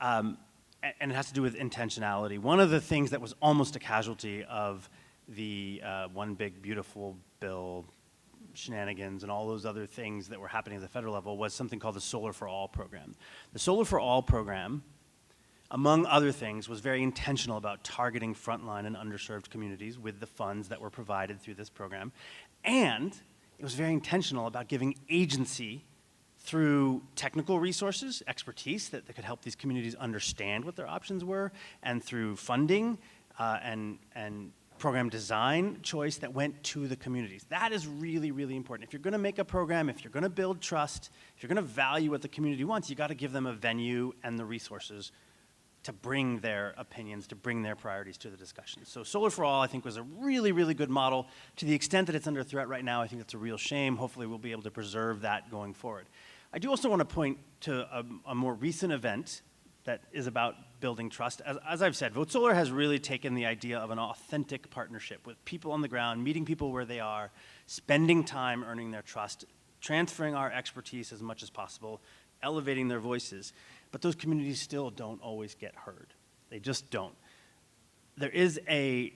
and it has to do with intentionality. One of the things that was almost a casualty of the One Big Beautiful Bill shenanigans and all those other things that were happening at the federal level was something called the Solar for All program. The Solar for All program, among other things, was very intentional about targeting frontline and underserved communities with the funds that were provided through this program. And it was very intentional about giving agency through technical resources, expertise that could help these communities understand what their options were, and through funding and program design choice that went to the communities. That is really, really important. If you're gonna make a program, if you're gonna build trust, if you're gonna value what the community wants, you gotta give them a venue and the resources to bring their opinions, to bring their priorities to the discussion. So Solar for All, I think, was a really, really good model. To the extent that it's under threat right now, I think that's a real shame. Hopefully we'll be able to preserve that going forward. I do also want to point to a more recent event that is about building trust. As I've said, Vote Solar has really taken the idea of an authentic partnership with people on the ground, meeting people where they are, spending time earning their trust, transferring our expertise as much as possible, elevating their voices. But those communities still don't always get heard. They just don't. There is a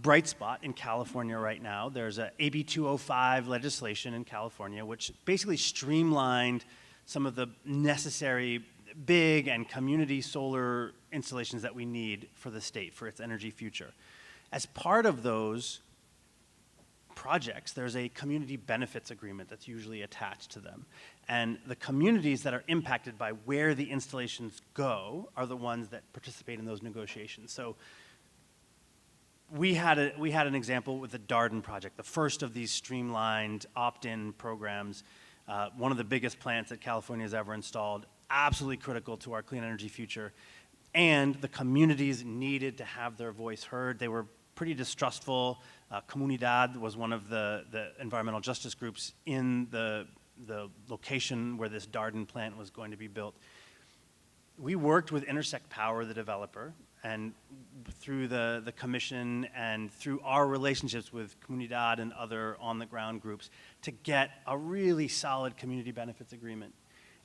bright spot in California right now. There's a AB 205 legislation in California, which basically streamlined some of the necessary big and community solar installations that we need for the state, for its energy future. As part of those projects, there's a community benefits agreement that's usually attached to them. And the communities that are impacted by where the installations go are the ones that participate in those negotiations. So we had an example with the Darden project, the first of these streamlined opt-in programs, one of the biggest plants that California has ever installed, absolutely critical to our clean energy future. And the communities needed to have their voice heard. They were pretty distrustful. Comunidad was one of the environmental justice groups in the location where this Darden plant was going to be built. We worked with Intersect Power, the developer, and through the commission and through our relationships with Comunidad and other on-the-ground groups to get a really solid community benefits agreement.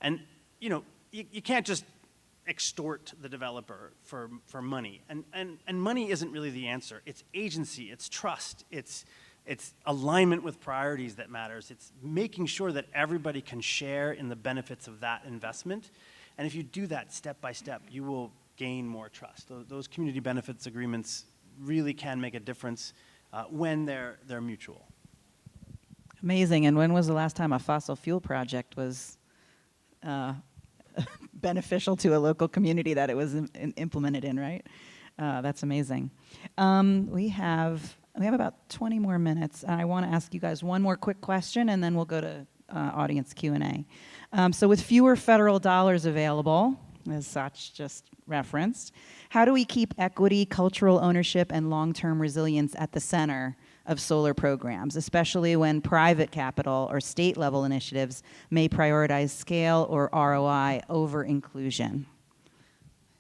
And you know, you can't just extort the developer for money. And money isn't really the answer. It's agency, it's trust, it's alignment with priorities that matters. It's making sure that everybody can share in the benefits of that investment. And if you do that step by step, you will gain more trust. Those community benefits agreements really can make a difference when they're mutual. Amazing. And when was the last time a fossil fuel project was beneficial to a local community that it was implemented in, right? That's amazing. We have about 20 more minutes. I want to ask you guys one more quick question, and then we'll go to audience Q&A. So with fewer federal dollars available, as Sach just referenced, how do we keep equity, cultural ownership, and long-term resilience at the center of solar programs, especially when private capital or state-level initiatives may prioritize scale or ROI over inclusion?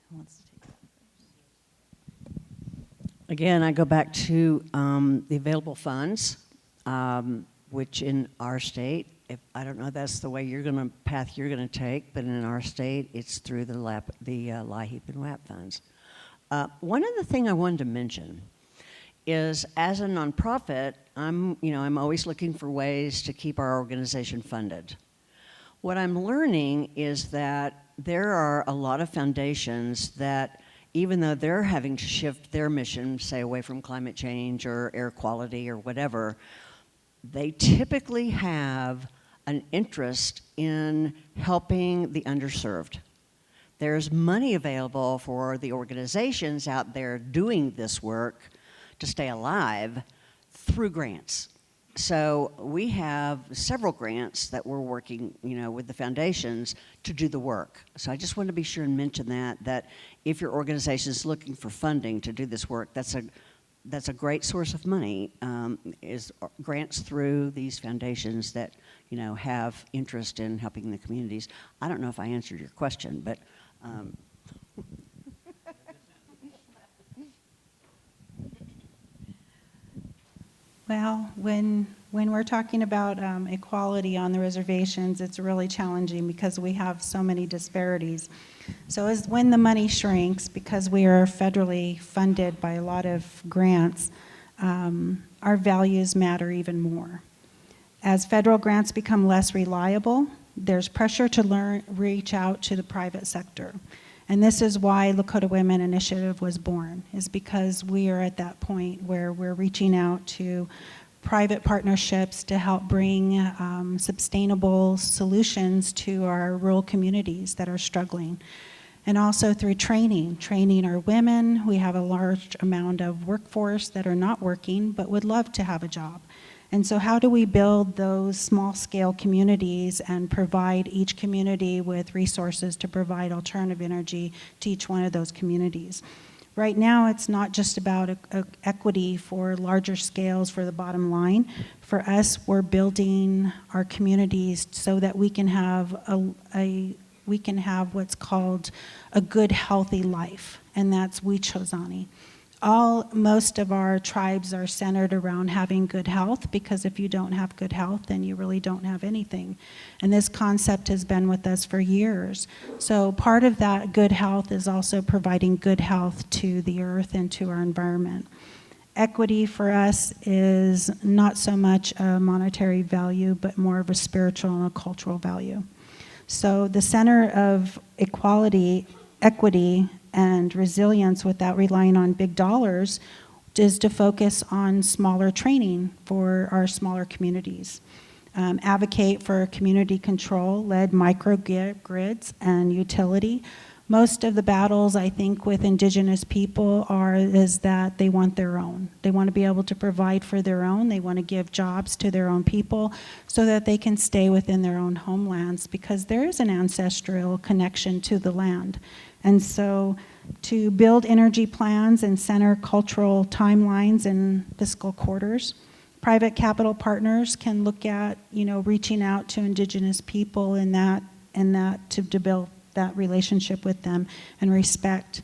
Who wants to take that first? Again, I go back to the available funds, which in our state, I don't know that's the path you're gonna take, but in our state, it's through the LIHEAP and WAP funds. One other thing I wanted to mention is, as a nonprofit, I'm always looking for ways to keep our organization funded. What I'm learning is that there are a lot of foundations that, even though they're having to shift their mission, say away from climate change or air quality or whatever, they typically have an interest in helping the underserved. There's money available for the organizations out there doing this work to stay alive through grants. So we have several grants that we're working, with the foundations to do the work. So I just want to be sure and mention that if your organization is looking for funding to do this work, that's a great source of money, is grants through these foundations that, have interest in helping the communities. I don't know if I answered your question, but Well, when we're talking about equality on the reservations, it's really challenging because we have so many disparities. So when the money shrinks, because we are federally funded by a lot of grants, our values matter even more. As federal grants become less reliable, there's pressure to reach out to the private sector. And this is why Lakota Women Initiative was born, is because we are at that point where we're reaching out to private partnerships to help bring sustainable solutions to our rural communities that are struggling. And also through training our women. We have a large amount of workforce that are not working but would love to have a job. And so how do we build those small-scale communities and provide each community with resources to provide alternative energy to each one of those communities? Right now, it's not just about equity for larger scales for the bottom line. For us, we're building our communities so that we can have we can have what's called a good, healthy life, and that's Wichozani. Most of our tribes are centered around having good health, because if you don't have good health, then you really don't have anything. And this concept has been with us for years. So part of that good health is also providing good health to the earth and to our environment. Equity for us is not so much a monetary value, but more of a spiritual and a cultural value. So the center of equality, equity, and resilience without relying on big dollars is to focus on smaller training for our smaller communities. Advocate for community control-led microgrids and utility. Most of the battles, I think, with Indigenous people is that they want their own. They want to be able to provide for their own. They want to give jobs to their own people so that they can stay within their own homelands, because there is an ancestral connection to the land. And so to build energy plans and center cultural timelines and fiscal quarters, private capital partners can look at, reaching out to Indigenous people in that to build that relationship with them and respect.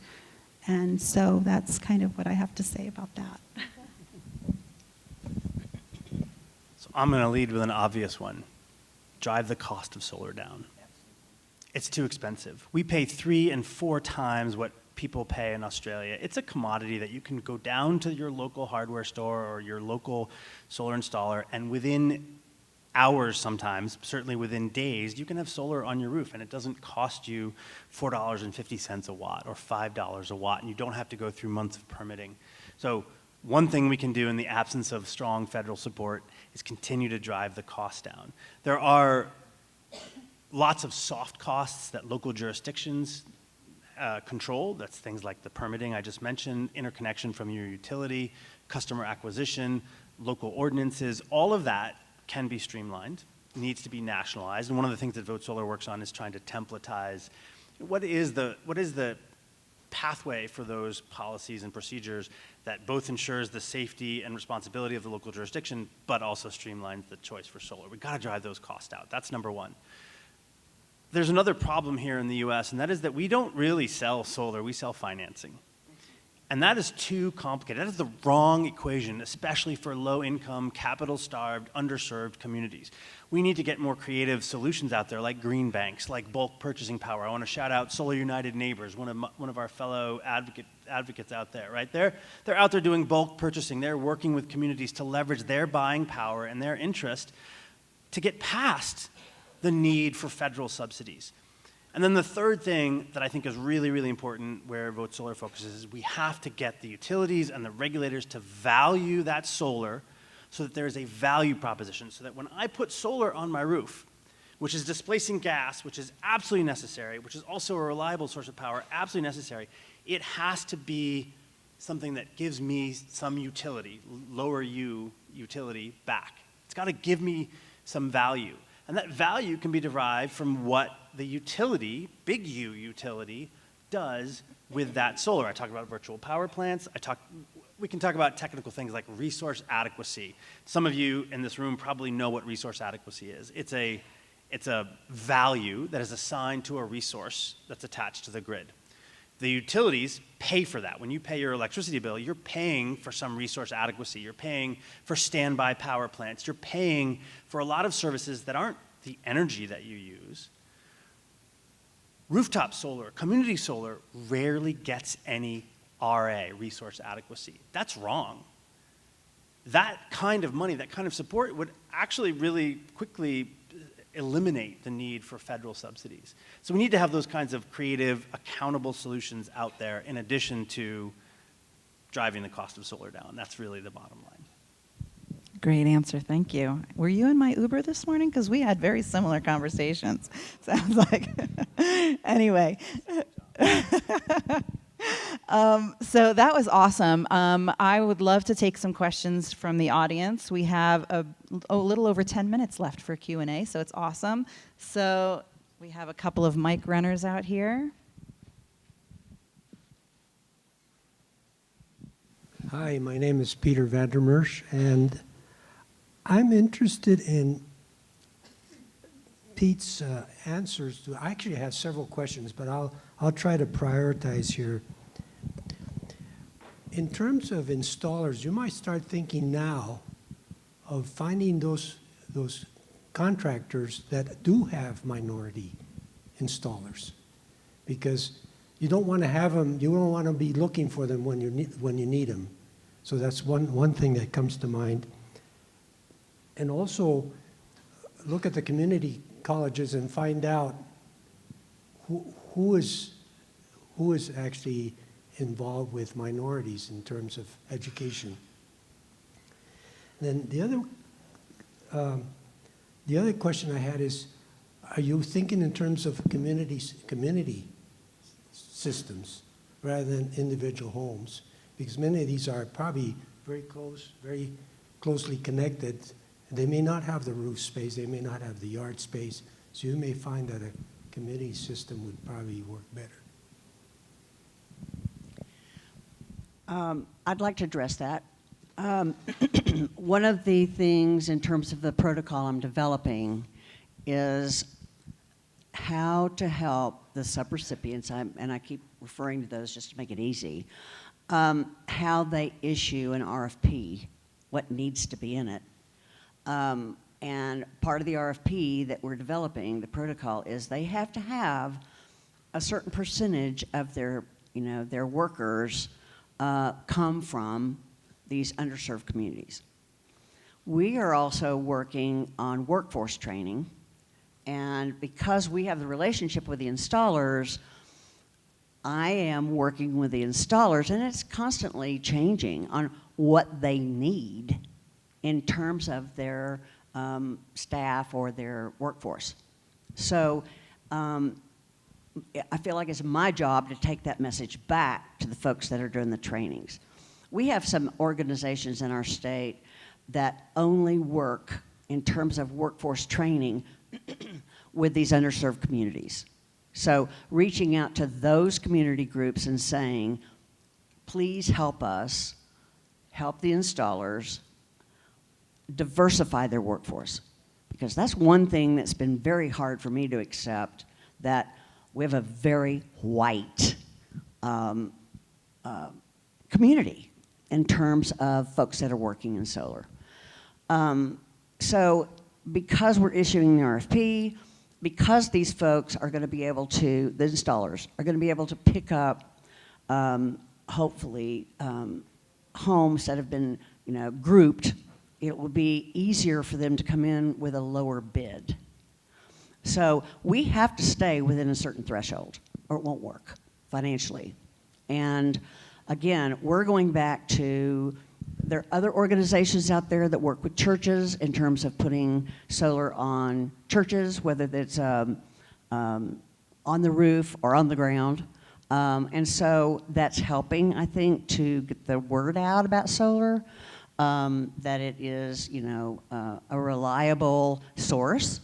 And so that's kind of what I have to say about that. So I'm going to lead with an obvious one. Drive the cost of solar down. It's too expensive. We pay 3 and 4 times what people pay in Australia. It's a commodity that you can go down to your local hardware store or your local solar installer, and within hours sometimes, certainly within days, you can have solar on your roof, and it doesn't cost you $4.50 a watt or $5 a watt, and you don't have to go through months of permitting. So one thing we can do in the absence of strong federal support is continue to drive the cost down. There are lots of soft costs that local jurisdictions control. That's things like the permitting I just mentioned, interconnection from your utility, customer acquisition, local ordinances. All of that can be streamlined, needs to be nationalized. And one of the things that Vote Solar works on is trying to templatize what is the pathway for those policies and procedures that both ensures the safety and responsibility of the local jurisdiction, but also streamlines the choice for solar. We've got to drive those costs out. That's number one. There's another problem here in the US, and that is that we don't really sell solar, we sell financing. And that is too complicated. That is the wrong equation, especially for low-income, capital-starved, underserved communities. We need to get more creative solutions out there, like green banks, like bulk purchasing power. I want to shout out Solar United Neighbors, one of our fellow advocates out there, right? They're out there doing bulk purchasing. They're working with communities to leverage their buying power and their interest to get past the need for federal subsidies. And then the third thing that I think is really, really important where Vote Solar focuses is we have to get the utilities and the regulators to value that solar so that there is a value proposition, so that when I put solar on my roof, which is displacing gas, which is absolutely necessary, which is also a reliable source of power, absolutely necessary, it has to be something that gives me some utility, lower U utility back. It's got to give me some value. And that value can be derived from what the utility, big U utility, does with that solar. I talked about virtual power plants. We can talk about technical things like resource adequacy. Some of you in this room probably know what resource adequacy is. It's a value that is assigned to a resource that's attached to the grid. The utilities pay for that. When you pay your electricity bill, you're paying for some resource adequacy. You're paying for standby power plants. You're paying for a lot of services that aren't the energy that you use. Rooftop solar, community solar, rarely gets any RA, resource adequacy. That's wrong. That kind of money, that kind of support would actually really quickly eliminate the need for federal subsidies. So we need to have those kinds of creative, accountable solutions out there in addition to driving the cost of solar down. That's really the bottom line. Great answer, thank you. Were you in my Uber this morning? Because we had very similar conversations. Sounds like. Anyway, So that was awesome. I would love to take some questions from the audience. We have a little over 10 minutes left for Q&A, so it's awesome. So we have a couple of mic runners out here. Hi, my name is Peter Vandermersch, and I'm interested in Pete's answers to. I actually have several questions, but I'll try to prioritize here. In terms of installers, you might start thinking now of finding those contractors that do have minority installers, because you don't want to have them. You don't want to be looking for them when you need them. So that's one thing that comes to mind. And also look at the community colleges and find out who is actually involved with minorities in terms of education. Then the other question I had is, are you thinking in terms of community systems rather than individual homes? Because many of these are probably very closely connected. They may not have the roof space, they may not have the yard space, so you may find that a community system would probably work better. I'd like to address that. One of the things in terms of the protocol I'm developing is how to help the subrecipients, and I keep referring to those just to make it easy, how they issue an RFP, what needs to be in it. And part of the RFP that we're developing, the protocol, is they have to have a certain percentage of their workers come from these underserved communities. We are also working on workforce training, and because we have the relationship with the installers, I am working with the installers, and it's constantly changing on what they need in terms of their staff or their workforce. So I feel like it's my job to take that message back to the folks that are doing the trainings. We have some organizations in our state that only work in terms of workforce training with these underserved communities. So reaching out to those community groups and saying, please help us, help the installers diversify their workforce. Because that's one thing that's been very hard for me to accept, that we have a very white community in terms of folks that are working in solar. So because we're issuing the RFP, because these folks are going to be able to, the installers are going to be able to pick up, hopefully, homes that have been, grouped, it will be easier for them to come in with a lower bid. So we have to stay within a certain threshold, or it won't work financially. And again, we're going back to, there are other organizations out there that work with churches in terms of putting solar on churches, whether that's on the roof or on the ground. And so that's helping, I think, to get the word out about solar, that it is, a reliable source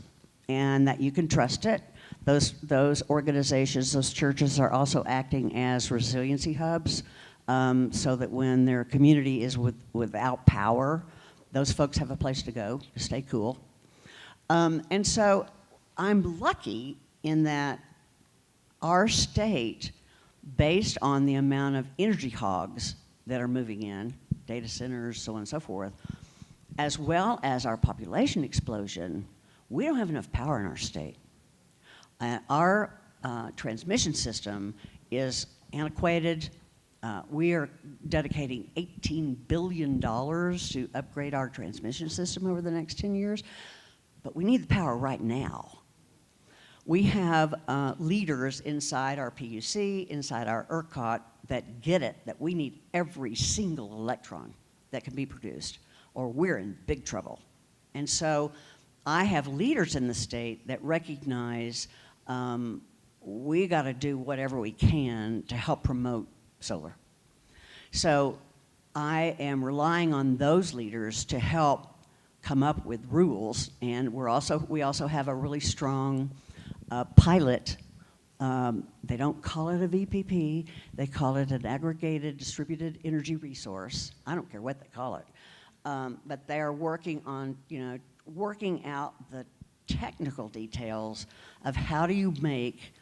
and that you can trust it. Those organizations, those churches are also acting as resiliency hubs, so that when their community is without power, those folks have a place to go to stay cool. And so I'm lucky in that our state, based on the amount of energy hogs that are moving in, data centers, so on and so forth, as well as our population explosion, we don't have enough power in our state. Our transmission system is antiquated. We are dedicating $18 billion to upgrade our transmission system over the next 10 years, but we need the power right now. We have leaders inside our PUC, inside our ERCOT, that get it, that we need every single electron that can be produced, or we're in big trouble. And so I have leaders in the state that recognize we got to do whatever we can to help promote solar. So I am relying on those leaders to help come up with rules, and we also have a really strong pilot. They don't call it a VPP, they call it an aggregated distributed energy resource. I don't care what they call it. But they are working on, working out the technical details of how do you make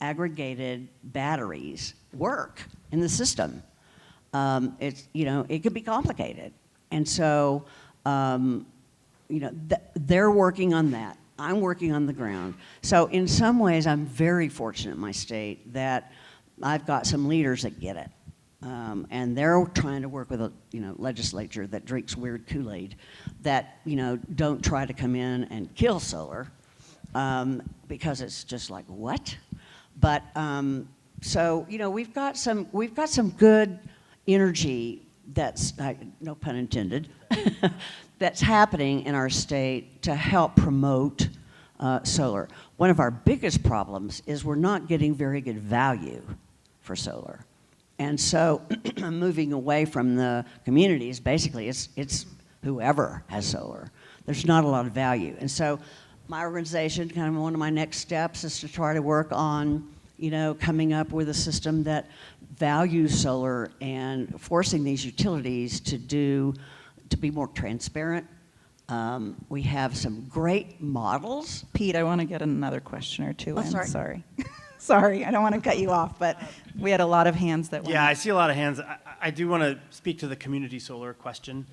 aggregated batteries work in the system. It could be complicated. And so, they're working on that. I'm working on the ground. So in some ways, I'm very fortunate in my state that I've got some leaders that get it. And they're trying to work with a legislature that drinks weird Kool-Aid, that don't try to come in and kill solar, because it's just like, what? But so we've got some good energy that's no pun intended that's happening in our state to help promote solar. One of our biggest problems is we're not getting very good value for solar. And so moving away from the communities, basically it's whoever has solar. There's not a lot of value. And so my organization, kind of one of my next steps is to try to work on, coming up with a system that values solar and forcing these utilities to be more transparent. We have some great models. Pete, I want to get another question or two in. Sorry. Sorry. Sorry, I don't want to cut you off, but we had a lot of hands that went. Yeah, I see a lot of hands. I do want to speak to the community solar question.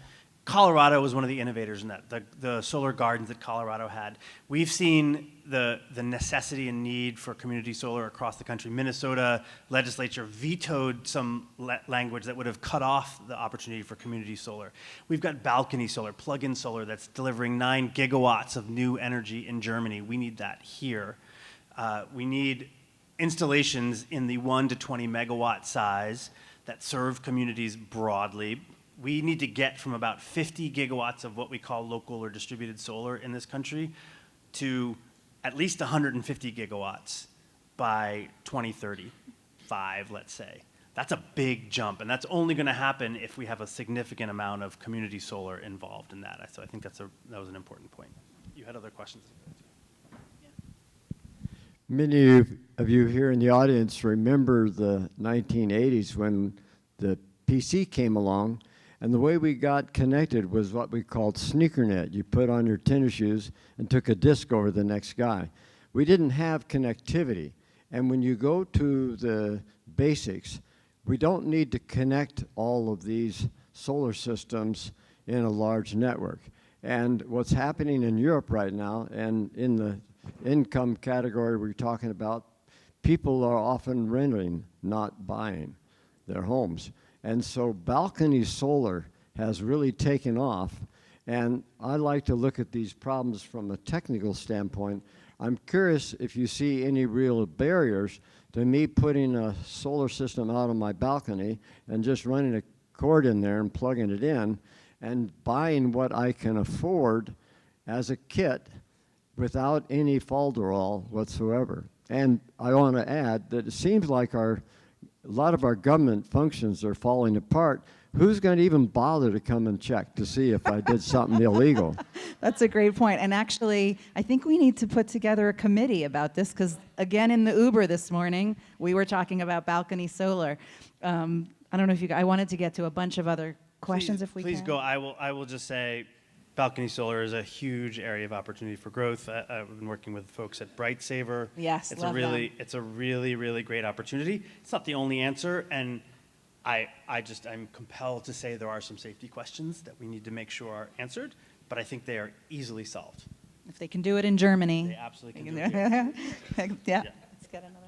Colorado was one of the innovators in that, the solar gardens that Colorado had. We've seen the necessity and need for community solar across the country. Minnesota legislature vetoed some language that would have cut off the opportunity for community solar. We've got balcony solar, plug-in solar that's delivering 9 gigawatts of new energy in Germany. We need that here. We need installations in the 1 to 20 megawatt size that serve communities broadly. We need to get from about 50 gigawatts of what we call local or distributed solar in this country to at least 150 gigawatts by 2035, let's say. That's a big jump, and that's only going to happen if we have a significant amount of community solar involved in that. So I think that was an important point. You had other questions? Many of you here in the audience remember the 1980s when the PC came along, and the way we got connected was what we called sneakernet. You put on your tennis shoes and took a disc over the next guy. We didn't have connectivity, and when you go to the basics, we don't need to connect all of these solar systems in a large network. And what's happening in Europe right now, and in the income category we're talking about, people are often renting, not buying their homes. And so balcony solar has really taken off, and I like to look at these problems from a technical standpoint. I'm curious if you see any real barriers to me putting a solar system out on my balcony and just running a cord in there and plugging it in and buying what I can afford as a kit without any falderall whatsoever. And I want to add that it seems like a lot of our government functions are falling apart. Who's going to even bother to come and check to see if I did something illegal? That's a great point. And actually, I think we need to put together a committee about this, because again, in the Uber this morning, we were talking about balcony solar. I don't know if I wanted to get to a bunch of other questions if we can. Please go. I will just say balcony solar is a huge area of opportunity for growth. I've been working with folks at Bright Saver. Yes, it's love them. It's a really, really great opportunity. It's not the only answer, and I'm compelled to say there are some safety questions that we need to make sure are answered, but I think they are easily solved. If they can do it in Germany. They absolutely can do it here. Yeah. Let's get another.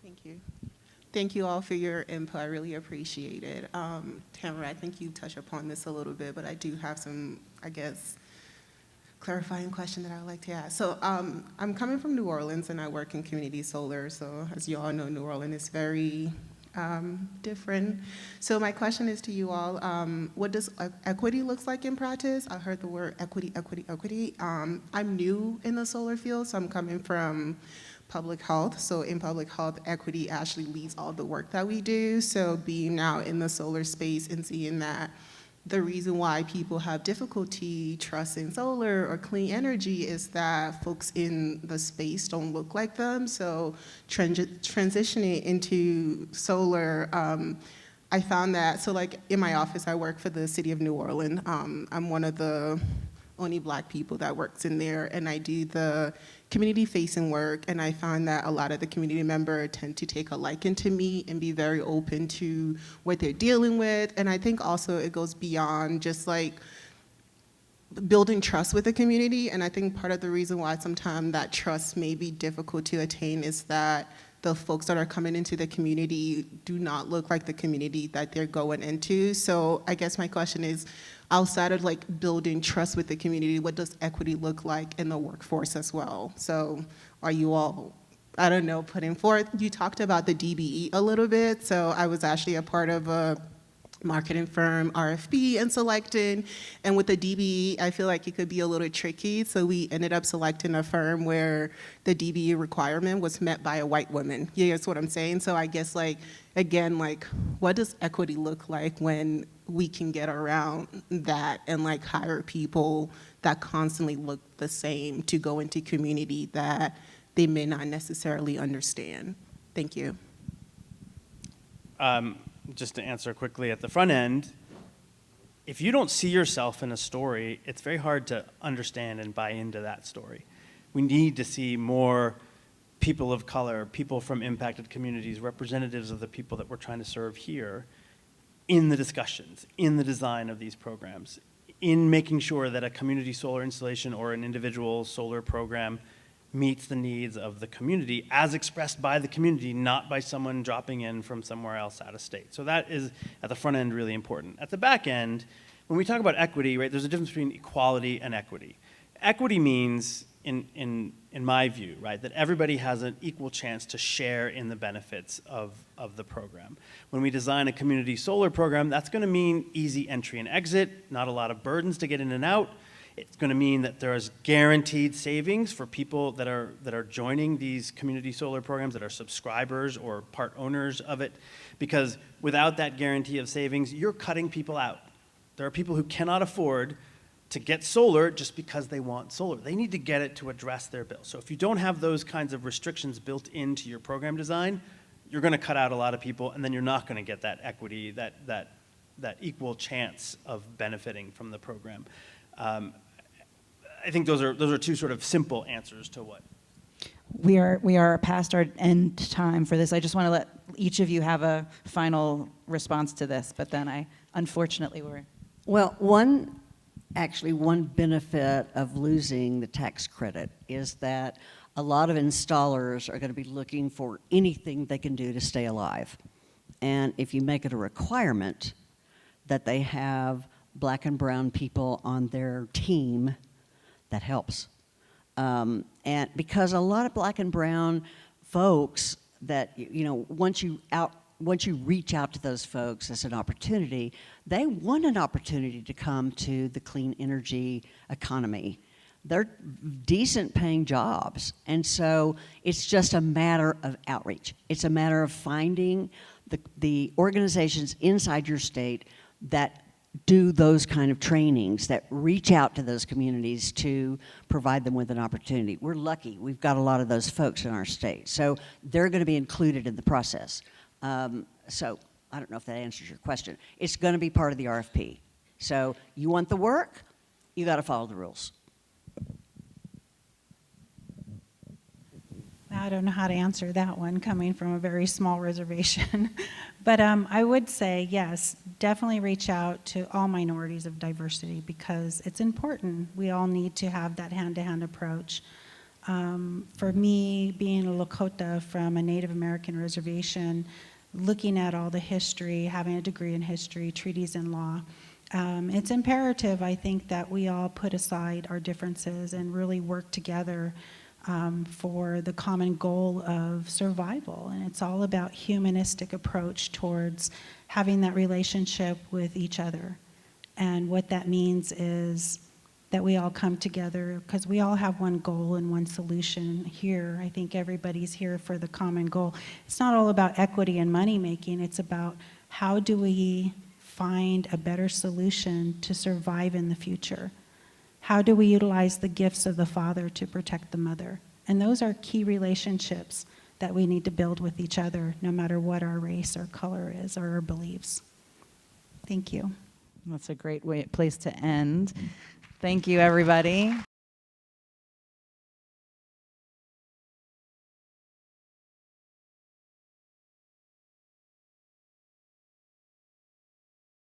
Thank you. Thank you all for your input. I really appreciate it. Tamara, I think you touched upon this a little bit, but I do have some, clarifying question that I would like to ask. So I'm coming from New Orleans, and I work in community solar. So as you all know, New Orleans is very different. So my question is to you all, what does equity look like in practice? I heard the word equity. I'm new in the solar field, so I'm coming from public health. So in public health, equity actually leads all the work that we do. So being now in the solar space and seeing that the reason why people have difficulty trusting solar or clean energy is that folks in the space don't look like them. So transitioning into solar, I found that, so like in my office, I work for the city of New Orleans. I'm one of the only Black people that works in there, and I do the community-facing work, and I find that a lot of the community members tend to take a liking to me and be very open to what they're dealing with, and I think also it goes beyond just like building trust with the community, and I think part of the reason why sometimes that trust may be difficult to attain is that the folks that are coming into the community do not look like the community that they're going into. So I guess my question is, outside of like building trust with the community, what does equity look like in the workforce as well? So are you all, I don't know, putting forth, you talked about the DBE a little bit, so I was actually a part of a marketing firm RFP and selecting, and with the DBE, I feel like it could be a little tricky, so we ended up selecting a firm where the DBE requirement was met by a white woman. You guess what I'm saying? So I guess like, again, like what does equity look like when we can get around that and like hire people that constantly look the same to go into community that they may not necessarily understand? Thank you. Just to answer quickly at the front end, if you don't see yourself in a story, it's very hard to understand and buy into that story. We need to see more people of color, people from impacted communities, representatives of the people that we're trying to serve here in the discussions, in the design of these programs, in making sure that a community solar installation or an individual solar program meets the needs of the community as expressed by the community, not by someone dropping in from somewhere else out of state. So that is, at the front end, really important. At the back end, when we talk about equity, right, there's a difference between equality and equity. Equity means, in my view, right, that everybody has an equal chance to share in the benefits of the program. When we design a community solar program, that's gonna mean easy entry and exit, not a lot of burdens to get in and out. It's going to mean that there is guaranteed savings for people that are joining these community solar programs, that are subscribers or part owners of it, because without that guarantee of savings, you're cutting people out. There are people who cannot afford to get solar just because they want solar. They need to get it to address their bill. So if you don't have those kinds of restrictions built into your program design, you're going to cut out a lot of people, and then you're not going to get that equity, that equal chance of benefiting from the program. I think those are two sort of simple answers to what. We are past our end time for this. I just want to let each of you have a final response to this, but then unfortunately we're. Well, one benefit of losing the tax credit is that a lot of installers are going to be looking for anything they can do to stay alive. And if you make it a requirement that they have Black and brown people on their team, that helps. And because a lot of Black and brown folks that, you know, once you reach out to those folks as an opportunity, they want an opportunity to come to the clean energy economy. They're decent paying jobs. And so it's just a matter of outreach. It's a matter of finding the organizations inside your state that do those kind of trainings, that reach out to those communities to provide them with an opportunity. We're lucky. We've got a lot of those folks in our state. So they're going to be included in the process. So I don't know if that answers your question. It's going to be part of the RFP. So you want the work, you got to follow the rules. I don't know how to answer that one coming from a very small reservation. But I would say, yes, definitely reach out to all minorities of diversity because it's important. We all need to have that hand-to-hand approach. For me, being a Lakota from a Native American reservation, looking at all the history, having a degree in history, treaties and law, it's imperative, I think, that we all put aside our differences and really work together for the common goal of survival. And it's all about humanistic approach towards having that relationship with each other. And what that means is that we all come together because we all have one goal and one solution here. I think everybody's here for the common goal. It's not all about equity and money making. It's about how do we find a better solution to survive in the future? How do we utilize the gifts of the father to protect the mother? And those are key relationships that we need to build with each other, no matter what our race or color is or our beliefs. Thank you. That's a great place to end. Thank you, everybody.